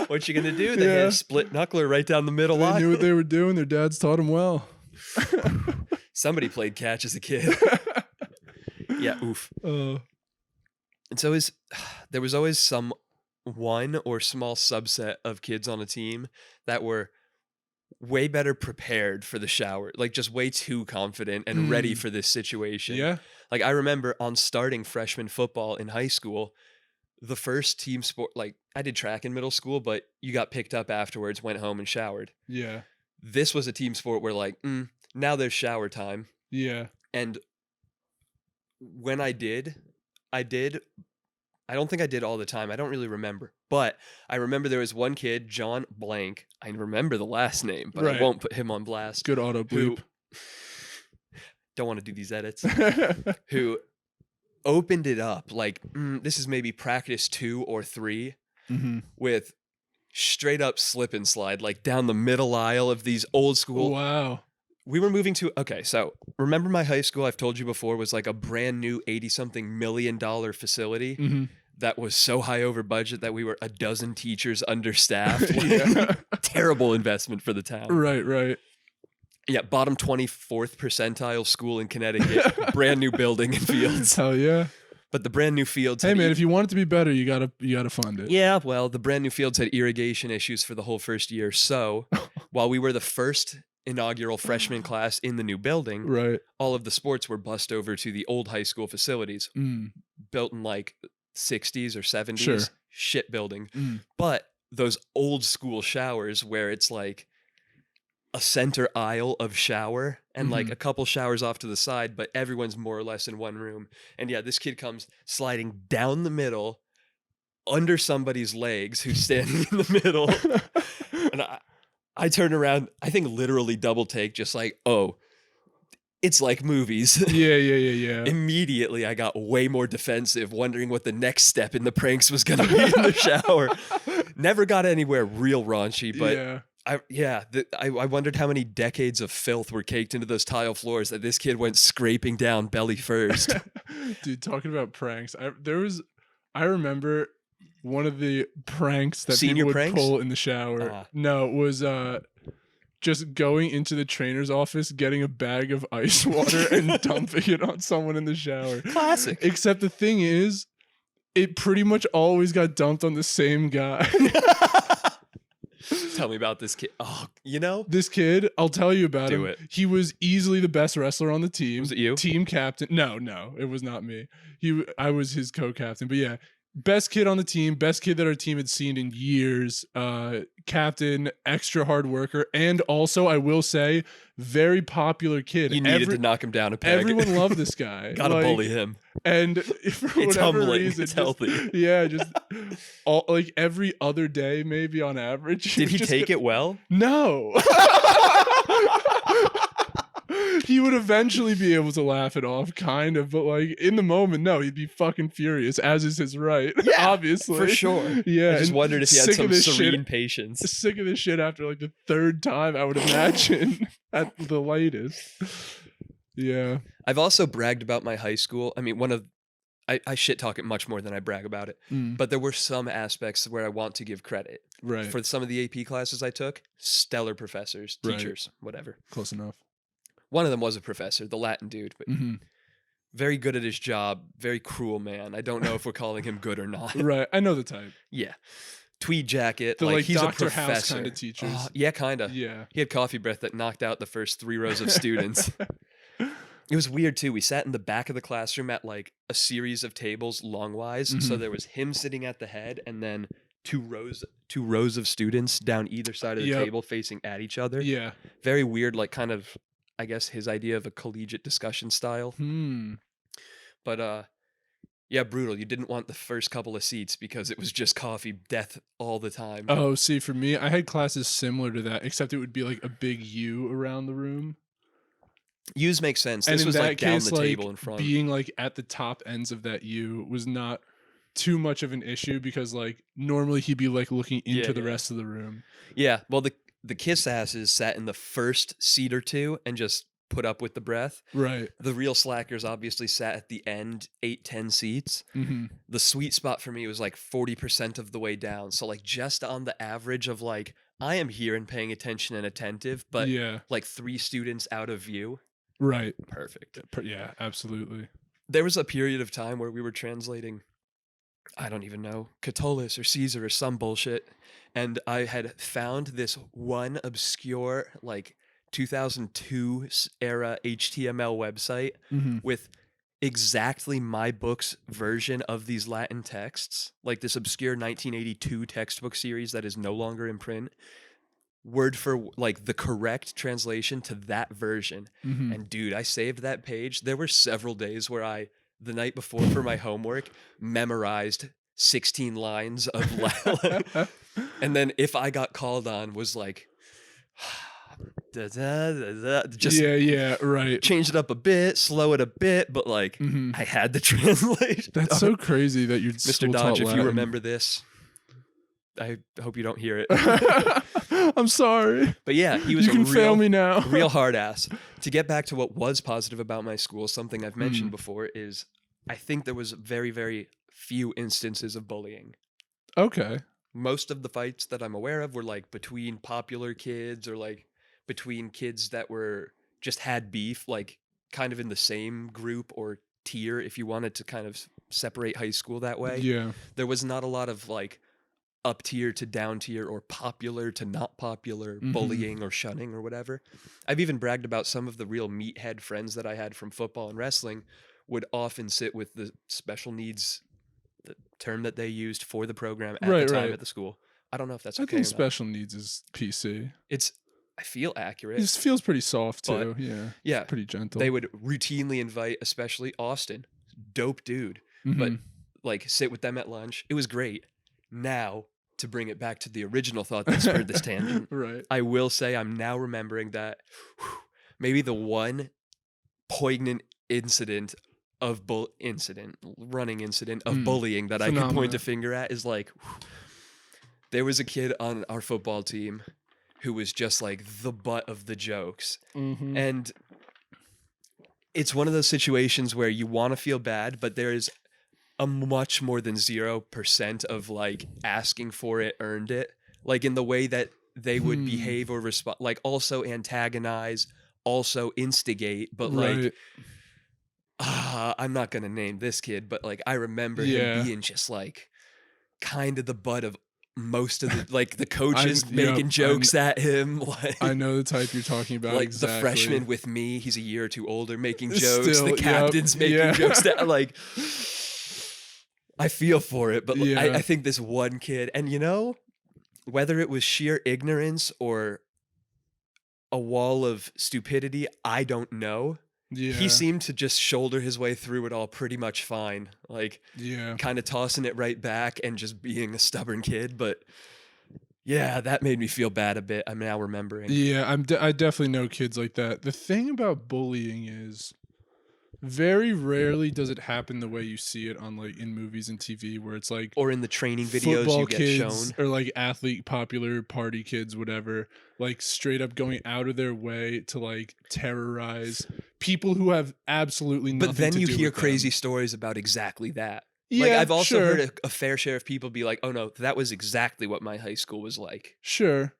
What you gonna do? They had a split knuckler right down the middle They line. knew what they were doing. Their dads taught them well. Somebody played catch as a kid. Yeah, oof. And so there was always some one or small subset of kids on a team that were way better prepared for the shower, like just way too confident and ready for this situation. Yeah. Like I remember on starting freshman football in high school, the first team sport, like I did track in middle school, but you got picked up afterwards, went home and showered. Yeah. This was a team sport where like, now there's shower time. Yeah. And when I don't think I did all the time. I don't really remember. But I remember there was one kid, John Blank. I remember the last name, but I won't put him on blast. Good auto bleep. Don't want to do these edits. Who opened it up like, this is maybe practice 2 or 3 with straight up slip and slide, like down the middle aisle of these old school. Wow. We were moving to, okay, so remember my high school, I've told you before, was like a brand new $80-something million facility that was so high over budget that we were a dozen teachers understaffed. Terrible investment for the town. Right. Yeah, bottom 24th percentile school in Connecticut, brand new building and fields. Hell yeah. But the brand new fields. Hey man, if you want it to be better, you gotta fund it. Yeah, well, the brand new fields had irrigation issues for the whole first year. So while we were the first inaugural freshman class in the new building, Right. all of the sports were bussed over to the old high school facilities, built in like 60s or 70s. Sure. Shit building. But those old school showers where it's like a center aisle of shower and like a couple showers off to the side, but everyone's more or less in one room. And yeah, this kid comes sliding down the middle under somebody's legs who's standing in the middle. And I turn around, I think literally double take, just like, oh, it's like movies. Yeah. Immediately, I got way more defensive, wondering what the next step in the pranks was going to be in the shower. Never got anywhere real raunchy, but I wondered how many decades of filth were caked into those tile floors that this kid went scraping down belly first. Dude, talking about pranks, I remember one of the pranks that Senior people would pranks? pull in the shower. No, it was just going into the trainer's office, getting a bag of ice water and dumping it on someone in the shower. Classic. Except the thing is, it pretty much always got dumped on the same guy. Tell me about this kid. Oh, this kid, I'll tell you about him. Do it. He was easily the best wrestler on the team. Was it you? Team captain. No, it was not me. I was his co-captain. But yeah, best kid on the team, best kid that our team had seen in years. Captain, extra hard worker, and also I will say, very popular kid. You needed to knock him down a peg. Everyone loved this guy. Gotta bully him. And for It's whatever humbling. reason, It's healthy. Yeah, just like every other day, maybe on average. Did he take it well? No. He would eventually be able to laugh it off, kind of, but like in the moment, no, he'd be fucking furious, as is his right. Yeah, obviously. For sure. Yeah. I just wondered if he had some serene shit, patience. Sick of this shit after like the third time, I would imagine, at the latest. Yeah. I've also bragged about my high school. I mean, I shit talk it much more than I brag about it, but there were some aspects where I want to give credit. Right. For some of the AP classes I took, stellar professors, teachers, whatever. Close enough. One of them was a professor, the Latin dude, but very good at his job, very cruel man. I don't know if we're calling him good or not. Right. I know the type. Yeah. Tweed jacket. The like he's Dr. a professor. House kind of teachers. Yeah, kind of. Yeah. He had coffee breath that knocked out the first 3 rows of students. It was weird too. We sat in the back of the classroom at like a series of tables longwise. So there was him sitting at the head and then two rows of students down either side of the Yep. table facing at each other. Yeah. Very weird, like kind of, I guess, his idea of a collegiate discussion style. But yeah, brutal. You didn't want the first couple of seats because it was just coffee death all the time. Oh, see, for me, I had classes similar to that, except it would be like a big U around the room. U's make sense. And This in was that like down case, the like table in front. being like at the top ends of that U was not too much of an issue because like normally he'd be like looking into the rest of the room. Yeah, well, the kiss asses sat in the first seat or two and just put up with the breath. Right. The real slackers obviously sat at the end, 8-10 seats. The sweet spot for me was like 40% of the way down. So like just on the average of like, I am here and paying attention and attentive, but like 3 students out of view. Right. Perfect. Yeah, absolutely. There was a period of time where we were translating, I don't even know, Catullus or Caesar or some bullshit. And I had found this one obscure, like 2002 era HTML website with exactly my book's version of these Latin texts, like this obscure 1982 textbook series that is no longer in print. Word for like the correct translation to that version. And dude, I saved that page. There were several days where the night before for my homework, memorized 16 lines of Latin. And then if I got called on, was like, just right. change it up a bit, slow it a bit, but like I had the translation. That's so crazy that you're Mr. Dodge, if you remember this, I hope you don't hear it. I'm sorry. But yeah, he was you can fail me now. real hard ass. To get back to what was positive about my school, something I've mentioned before is I think there was very, very few instances of bullying. Okay. Most of the fights that I'm aware of were like between popular kids or like between kids that were just had beef, like kind of in the same group or tier, if you wanted to kind of separate high school that way. Yeah. There was not a lot of like up tier to down tier or popular to not popular bullying or shunning or whatever. I've even bragged about some of the real meathead friends that I had from football and wrestling would often sit with the special needs, the term that they used for the program at the time at the school. I don't know if that's okay. I think special needs is PC. I feel accurate. It just feels pretty soft too. Yeah. Pretty gentle. They would routinely invite, especially Austin, dope dude, but like sit with them at lunch. It was great. Now, to bring it back to the original thought that spurred this tangent, right. I will say I'm now remembering that maybe the one poignant incident of running incident of bullying that I can point a finger at is like, there was a kid on our football team who was just like the butt of the jokes. And it's one of those situations where you want to feel bad, but there is a much more than 0% of like asking for it earned it, like in the way that they would behave or respond, like also antagonize, also instigate, but like I'm not gonna name this kid, but like I remember him being just like kind of the butt of most of the like the coaches making jokes at him. Like I know the type you're talking about. Like exactly. The freshman with me, he's a year or two older, making jokes. The captain's making jokes that like I feel for it, but I think this one kid, and you know, whether it was sheer ignorance or a wall of stupidity, I don't know. He seemed to just shoulder his way through it all pretty much fine. Like, kind of tossing it right back and just being a stubborn kid. But yeah, that made me feel bad a bit. I'm now remembering. Yeah, I definitely know kids like that. The thing about bullying is very rarely does it happen the way you see it on like in movies and TV, where it's like, or in the training videos you get shown, or like athlete, popular party kids, whatever, like straight up going out of their way to like terrorize people who have absolutely nothing to do with them. But then you hear crazy stories about exactly that. Yeah, like I've also heard a fair share of people be like, "Oh no, that was exactly what my high school was like." Sure.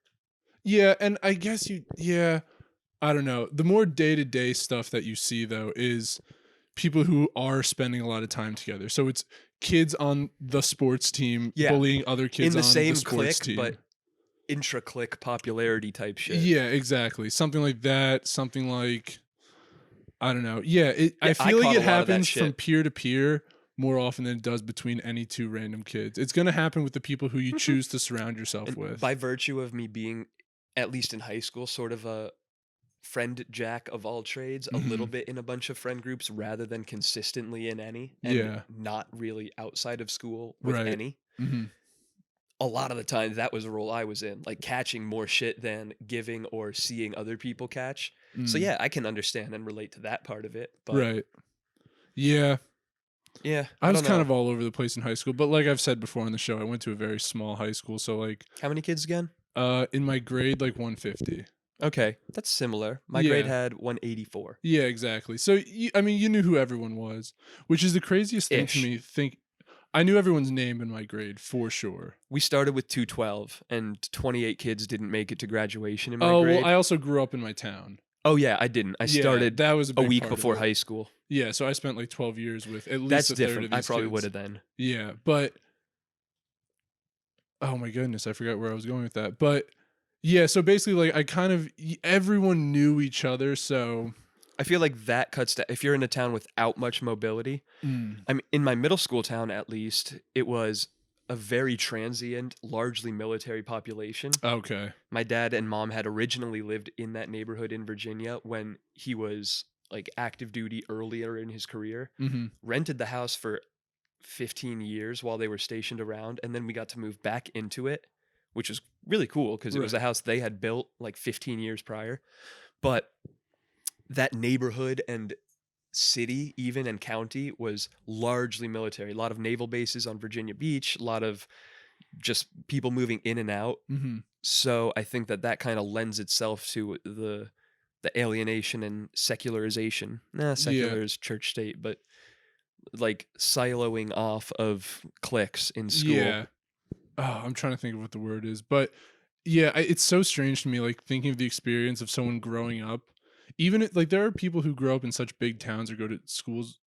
Yeah, and I guess I don't know. The more day-to-day stuff that you see, though, is people who are spending a lot of time together. So it's kids on the sports team bullying other kids in the same sports clique, team. But intra-clique popularity type shit. Yeah, exactly. Something like that. Something like, I don't know. Yeah, I feel like it happens from peer to peer, more often than it does between any two random kids. It's going to happen with the people who you Mhm. choose to surround yourself And with. by virtue of me being, at least in high school, sort of a friend jack of all trades, a little Mhm. bit in a bunch of friend groups rather than consistently in any, and Yeah. not really outside of school with Right. any. Mhm. A lot of the time, that was a role I was in, like catching more shit than giving or seeing other people catch. So Mm. yeah, I can understand and relate to that part of it. But Right. Yeah. yeah, I I was don't kind know. of all over the place in high school, but like I've said before on the show, I went to a very small high school, so like How many kids again? in my grade like 150. Okay, that's similar. My grade Yeah. had 184 Yeah, exactly. So I mean, you knew who everyone was, which is the craziest thing to ish. me. Think I knew everyone's name in my grade for sure. We started with 212, and 28 kids didn't make it to graduation in my Oh, well, grade. I also grew up in my town. Oh yeah, I didn't. I Yeah, started that was a a big week part of before it. high school. Yeah, so I spent like 12 years with at least That's a third different. of I these probably would kids. have then. Yeah, but oh my goodness, I forgot where I was going with that. But yeah, so basically, like, I kind of everyone knew each other. So I feel like that cuts down. If you're in a town without much mobility, mm, I mean, in my middle school town at least, it was a very transient, largely military population. okay, My dad and mom had originally lived in that neighborhood in Virginia when he was like active duty earlier in his career, hmm, rented the house for 15 years while they were stationed around, and then we got to move back into it, which was really cool because it was a right, house they had built like 15 years prior. But that neighborhood and city, even, and county was largely military. A lot of naval bases on Virginia Beach, a lot of just people moving in and out. hmm, So I think that that kind of lends itself to the alienation and secularization. Nah, yeah, secular is church state, but like siloing off of cliques in school. yeah. Oh, I'm trying to think of what the word is, but yeah, it's so strange to me, like thinking of the experience of someone growing up. Even like there are people who grow up in such big towns or go to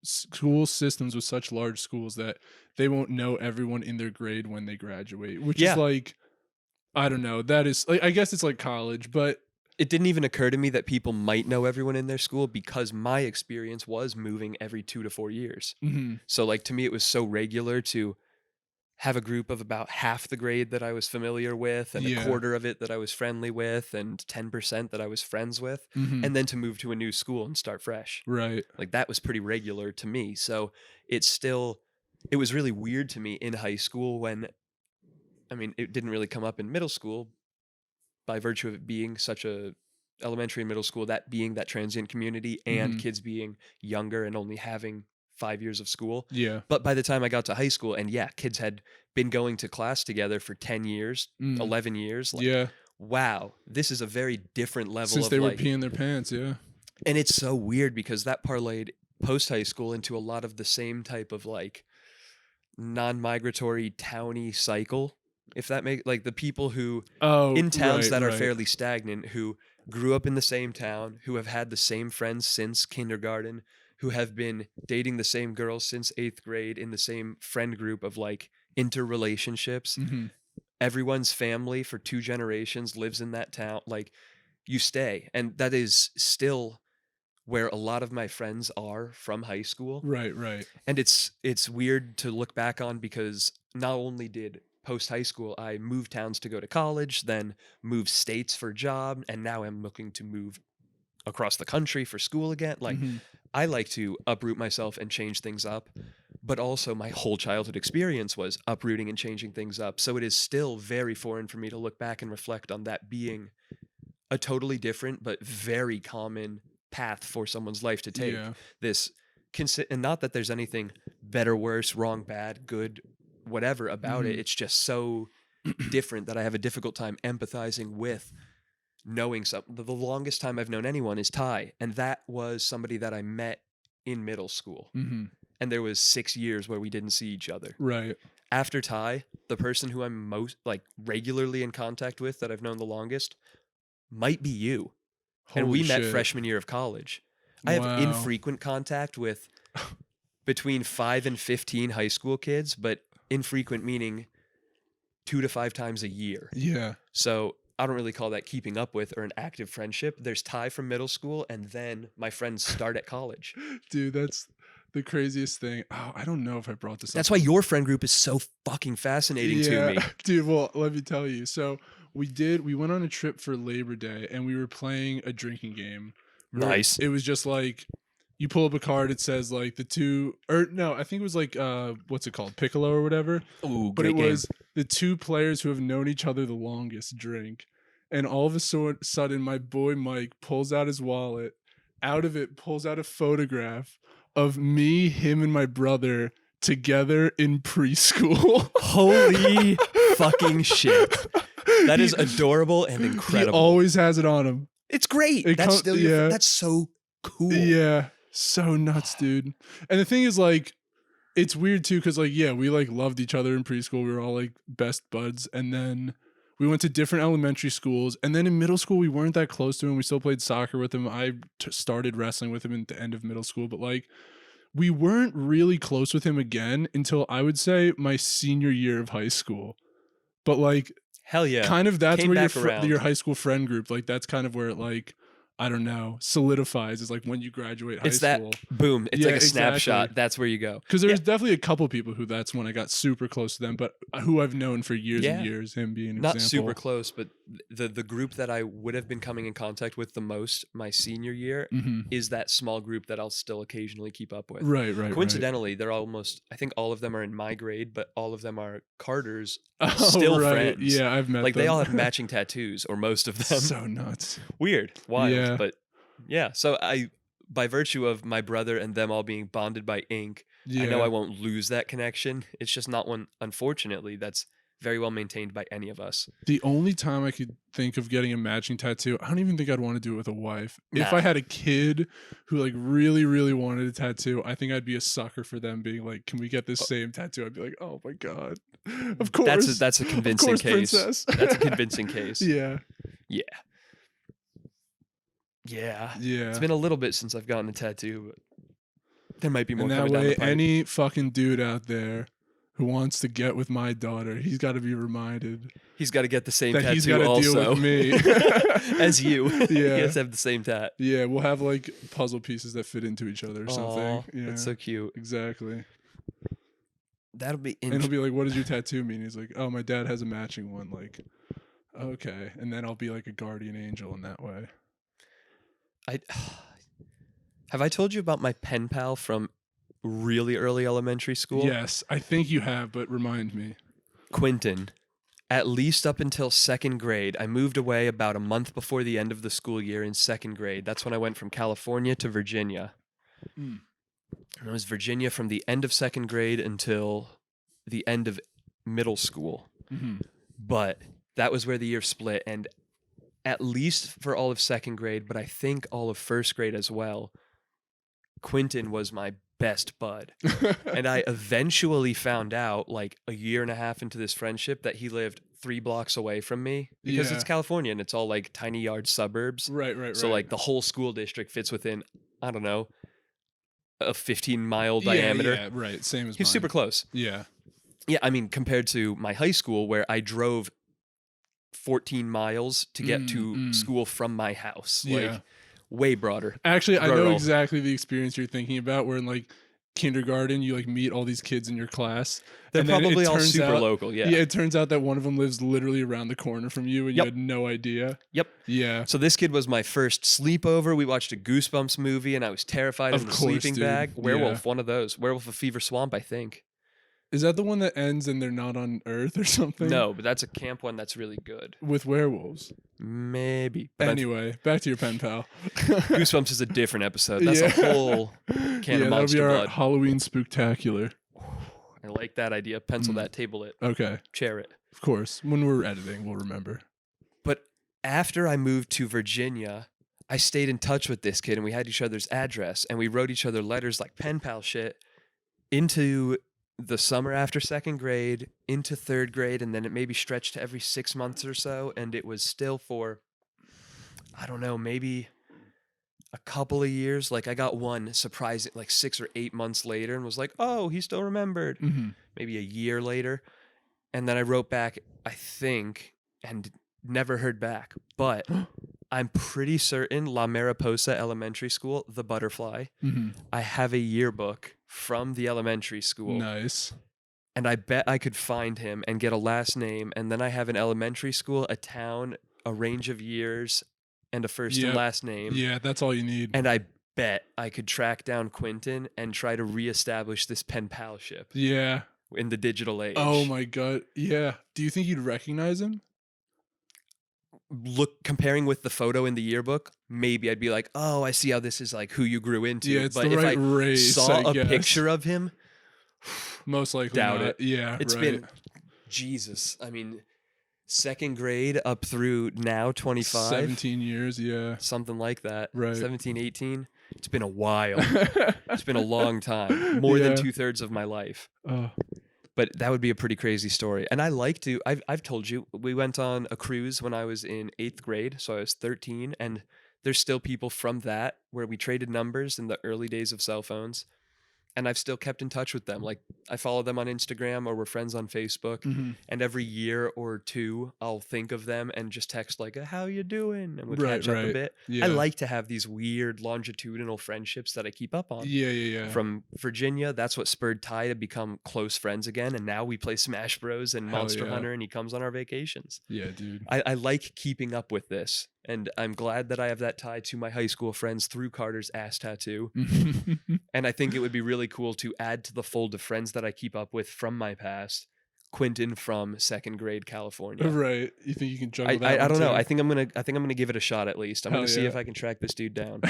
school systems with such large schools that they won't know everyone in their grade when they graduate, which is Yeah, like I don't know. That is like I guess it's like college, but it didn't even occur to me that people might know everyone in their school because my experience was moving every 2 to 4 years. mhm, So like to me it was so regular to have a group of about half the grade that I was familiar with, and a yeah, quarter of it that I was friendly with, and 10% that I was friends with, mhm, and then to move to a new school and start fresh. right, Like that was pretty regular to me. So it's still, it was really weird to me in high school when, I mean, it didn't really come up in middle school by virtue of it being such a elementary and middle school, that being that transient community and mhm, kids being younger and only having 5 years of school. yeah, But by the time I got to high school, and yeah, kids had been going to class together for 10 years, mm, 11 years, like, yeah. wow, this is a very different level Since of they were like, peeing their pants, yeah, and it's so weird because that parlayed post high school into a lot of the same type of like non-migratory towny cycle, if that make like the people who oh, in towns right, that are right, fairly stagnant, who grew up in the same town, who have had the same friends since kindergarten, who have been dating the same girls since 8th grade in the same friend group of like interrelationships. mhm, Everyone's family for 2 generations lives in that town. Like you stay, and that is still where a lot of my friends are from high school. right, right, And it's weird to look back on because not only did post high school I move towns to go to college, then move states for a job, and now I'm looking to move across the country for school again. Like mhm, I like to uproot myself and change things up, but also my whole childhood experience was uprooting and changing things up. So it is still very foreign for me to look back and reflect on that being a totally different but very common path for someone's life to take. yeah, This and not that there's anything better, worse, wrong, bad, good, whatever about it. mhm, It's just so different that I have a difficult time empathizing with knowing something. The longest time I've known anyone is Ty, and that was somebody that I met in middle school. mhm, And there was 6 years where we didn't see each other. right. After Ty, the person who I'm most like regularly in contact with that I've known the longest might be you. And Holy we met shit. freshman year of college. I have Wow. infrequent contact with between 5 and 15 high school kids, but infrequent meaning 2 to 5 times a year. Yeah. So I don't really call that keeping up with or an active friendship. There's Ty from middle school, and then my friends start at college. Dude, the craziest thing. Oh, I don't know if I brought this up. That's why your friend group is so fucking fascinating to me. Dude, well, let me tell you. So we went on a trip for Labor Day and we were playing a drinking game. Nice. It was just like you pull up a card, it says like the two, or no, I think it was like what's it called? Piccolo or whatever. Ooh, But great it game. was the two players who have known each other the longest drink. And all of a sudden, my boy Mike pulls out his wallet. Out of it, pulls out a photograph of me, him, and my brother together in preschool. Holy fucking shit. That is adorable and incredible. He always has it on him. It's great. That's so cool. Yeah. So nuts, dude. And the thing is, like, it's weird too, because like, yeah, we like loved each other in preschool. We were all like best buds. And then we went to different elementary schools. And then in middle school, we weren't that close to him. We still played soccer with him. I started wrestling with him at the end of middle school. But like, we weren't really close with him again until I would say my senior year of high school. But like, hell yeah. Kind of that's Came where your high school friend group, like that's kind of where it like, I don't know, solidifies is like when you graduate high school. Boom. It's like a snapshot. Exactly. That's where you go. Because there's definitely a couple people who that's when I got super close to them, but who I've known for years and years, him being an Not example. super close, but the group that I would have been coming in contact with the most my senior year is that small group that I'll still occasionally keep up with. Right. Coincidentally, they're almost, I think all of them are in my grade, but all of them are Carter's Oh, still right. friends. Yeah, I've met like them. they all have matching tattoos, or most of them. So nuts. Weird. Wild. Yeah. But yeah, so by virtue of my brother and them all being bonded by ink, I know I won't lose that connection. It's just not one, unfortunately, that's very well maintained by any of us. The only time I could think of getting a matching tattoo, I don't even think I'd want to do it with a wife. Nah. If I had a kid who like really, really wanted a tattoo, I think I'd be a sucker for them being like, "Can we get this same tattoo?" I'd be like, "Oh my god, of course." That's a convincing case. Princess. That's a convincing case. Yeah. It's been a little bit since I've gotten a tattoo, but there might be more And that coming down way, the pipe. any fucking dude out there who wants to get with my daughter, he's got to be reminded He's got to get the same that tattoo he's got to also. deal with me. As you. Yeah. He has to have the same tat. Yeah, we'll have like puzzle pieces that fit into each other or something. Aw, Yeah, that's so cute. exactly. That'll be And he'll be like, "What does your tattoo mean?" He's like, "Oh, my dad has a matching one." Like, okay. And then I'll be like a guardian angel in that way. Have I told you about my pen pal from really early elementary school? Yes, I think you have, but remind me. Quentin. At least up until second grade. I moved away about a month before the end of the school year in second grade. That's when I went from California to Virginia. And it was Virginia from the end of second grade until the end of middle school. But that was where the year split. And at least for all of second grade, but I think all of first grade as well, Quentin was my best bud. And I eventually found out, like a year and a half into this friendship, that he lived 3 blocks away from me, because it's California and it's all like tiny yard suburbs. Right. So like the whole school district fits within, I don't know, a 15-mile diameter. Yeah, right. Same as He was mine. super close. Yeah. Yeah, I mean, compared to my high school where I drove 14 miles to get to school from my house. Like, way broader. Actually, I know Rural. exactly the experience you're thinking about, where in like kindergarten, you like meet all these kids in your class. They're and then probably it all turns super out- local, yeah. Yeah, it turns out that one of them lives literally around the corner from you and you Yep. had no idea. Yep. Yeah. So this kid was my first sleepover. We watched a Goosebumps movie and I was terrified Of in the course, sleeping dude. bag. Werewolf, Yeah. one of those. Werewolf of Fever Swamp, I think. Is that the one that ends and they're not on Earth or something? No, but that's a camp one that's really good. With werewolves. Maybe. But Anyway, back to your pen pal. Goosebumps is a different episode. That's a whole can of that'll monster be our blood. Halloween spooktacular. I like that idea. Pencil that, table it, Okay. chair it. Of course. When we're editing, we'll remember. But after I moved to Virginia, I stayed in touch with this kid and we had each other's address and we wrote each other letters like pen pal shit into the summer after second grade, into third grade, and then it maybe stretched to every 6 months or so. And it was still for, I don't know, maybe a couple of years. Like I got one surprise like 6 or 8 months later and was like, oh, he still remembered. Maybe a year later. And then I wrote back, I think, and never heard back. But I'm pretty certain La Mariposa Elementary School, the butterfly. Mm-hmm. I have a yearbook from the elementary school. Nice. And I bet I could find him and get a last name. And then I have an elementary school, a town, a range of years, and a first and Yep. last name. Yeah, that's all you need. And I bet I could track down Quentin and try to reestablish this pen palship Yeah. in the digital age. Oh my god. Yeah. Do you think you'd recognize him? Comparing with the photo in the yearbook, maybe I'd be like, oh, I see how this is like who you grew into. Yeah, it's but the if right I race, saw I a guess. picture of him, Most likely doubt not. it. Yeah, It's right. been Jesus. I mean, second grade up through now 25, 17 years, yeah. something like that. Right. 17, 18. It's been a while. It's been a long time, more than Yeah. 2/3 of my life. Oh, But that would be a pretty crazy story. And I like to, I've told you, we went on a cruise when I was in 8th grade. So I was 13. And there's still people from that where we traded numbers in the early days of cell phones. And I've still kept in touch with them. Like I follow them on Instagram or we're friends on Facebook. mhm. And every year or two, I'll think of them and just text like, how you doing? And we'll Right, catch up a right. bit. Yeah. I like to have these weird longitudinal friendships that I keep up on. Yeah, yeah, yeah. From Virginia, that's what spurred Ty to become close friends again. And now we play Smash Bros. And Hell Monster yeah. Hunter, and he comes on our vacations. Yeah, dude. I like keeping up with this. And I'm glad that I have that tie to my high school friends through Carter's ass tattoo. And I think it would be really cool to add to the fold of friends that I keep up with from my past, Quentin from second grade California. Right. You think you can juggle I that? don't know. One I think I'm gonna give it a shot at least. I'm Hell gonna see yeah. if I can track this dude down.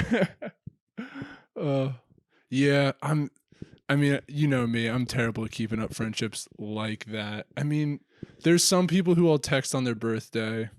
Yeah, I mean, you know me, I'm terrible at keeping up friendships like that. I mean, there's some people who I'll text on their birthday.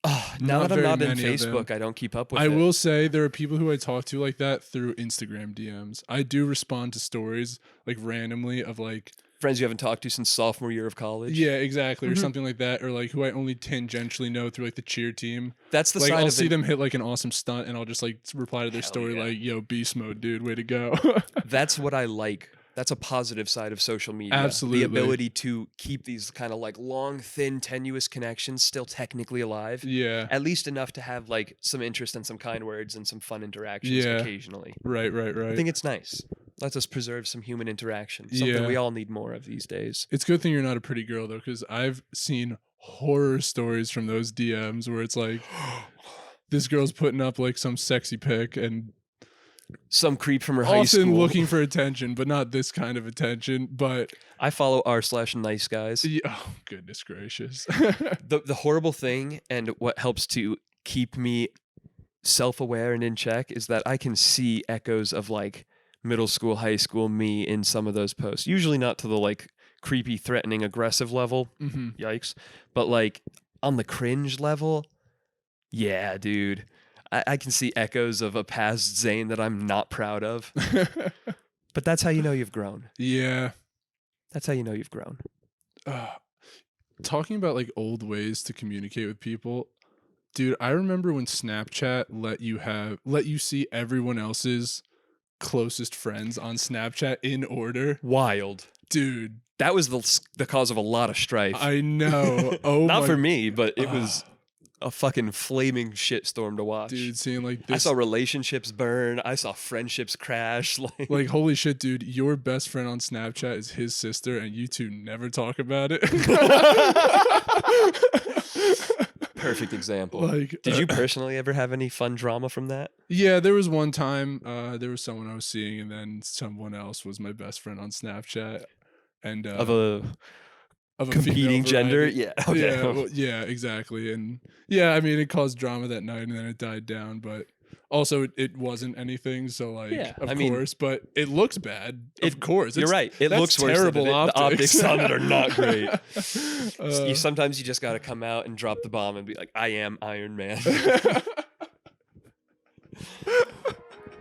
Oh, now Not that I'm very not in many of them. Facebook, I don't keep up with I it. will say there are people who I talk to like that through Instagram DMs. I do respond to stories like randomly of like, Friends you haven't talked to since sophomore year of college. yeah, exactly, or Mhm. something like that, or like who I only tangentially know through like the cheer team. That's the Like side I'll of see it. them hit like an awesome stunt, and I'll just like reply to their Hell story yeah. like, "Yo, beast mode, dude, way to go." That's what I like. That's a positive side of social media. Absolutely. The ability to keep these kind of like long, thin, tenuous connections still technically alive. Yeah, At least enough to have like some interest and some kind words and some fun interactions Yeah. occasionally. right. I think it's nice. Lets us preserve some human interaction. Something Yeah. we all need more of these days. It's a good thing you're not a pretty girl though, because I've seen horror stories from those DMs where it's like this girl's putting up like some sexy pic and Some creep from her high often school. looking for attention, but not this kind of attention. But I follow r/nice guys. oh goodness gracious, The horrible thing and what helps to keep me self-aware and in check is that I can see echoes of like middle school, high school me in some of those posts. Usually not to the like creepy, threatening, aggressive level. Mhm. Yikes. But like on the cringe level, yeah, dude. I can see echoes of a past Zane that I'm not proud of. But that's how you know you've grown. yeah. That's how you know you've grown. Talking about like old ways to communicate with people, dude. I remember when Snapchat let you see everyone else's closest friends on Snapchat in order, Wild. dude. That was the cause of a lot of strife. I know. Oh, Not my for me, but it was a fucking flaming shitstorm to watch. dude. Seeing like I this, saw relationships burn. I saw friendships crash. like holy shit, dude. Your best friend on Snapchat is his sister, and you two never talk about it. Perfect example. Like, Did you personally ever have any fun drama from that? Yeah, there was one time. There was someone I was seeing, and then someone else was my best friend on Snapchat, and Of a of a competing female gender? variety. Yeah. Okay. Yeah, well, yeah, exactly. And yeah, I mean, it caused drama that night, and then it died down. But also, it wasn't anything. So like, Yeah, of I mean- course, but it looks bad. Of It- course, You're It's- right. It that's looks worse. terrible Than it. The optics on it are not great. Sometimes you just got to come out and drop the bomb and be like, I am Iron Man.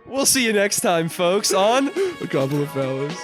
We'll see you next time, folks, on a couple of fellas.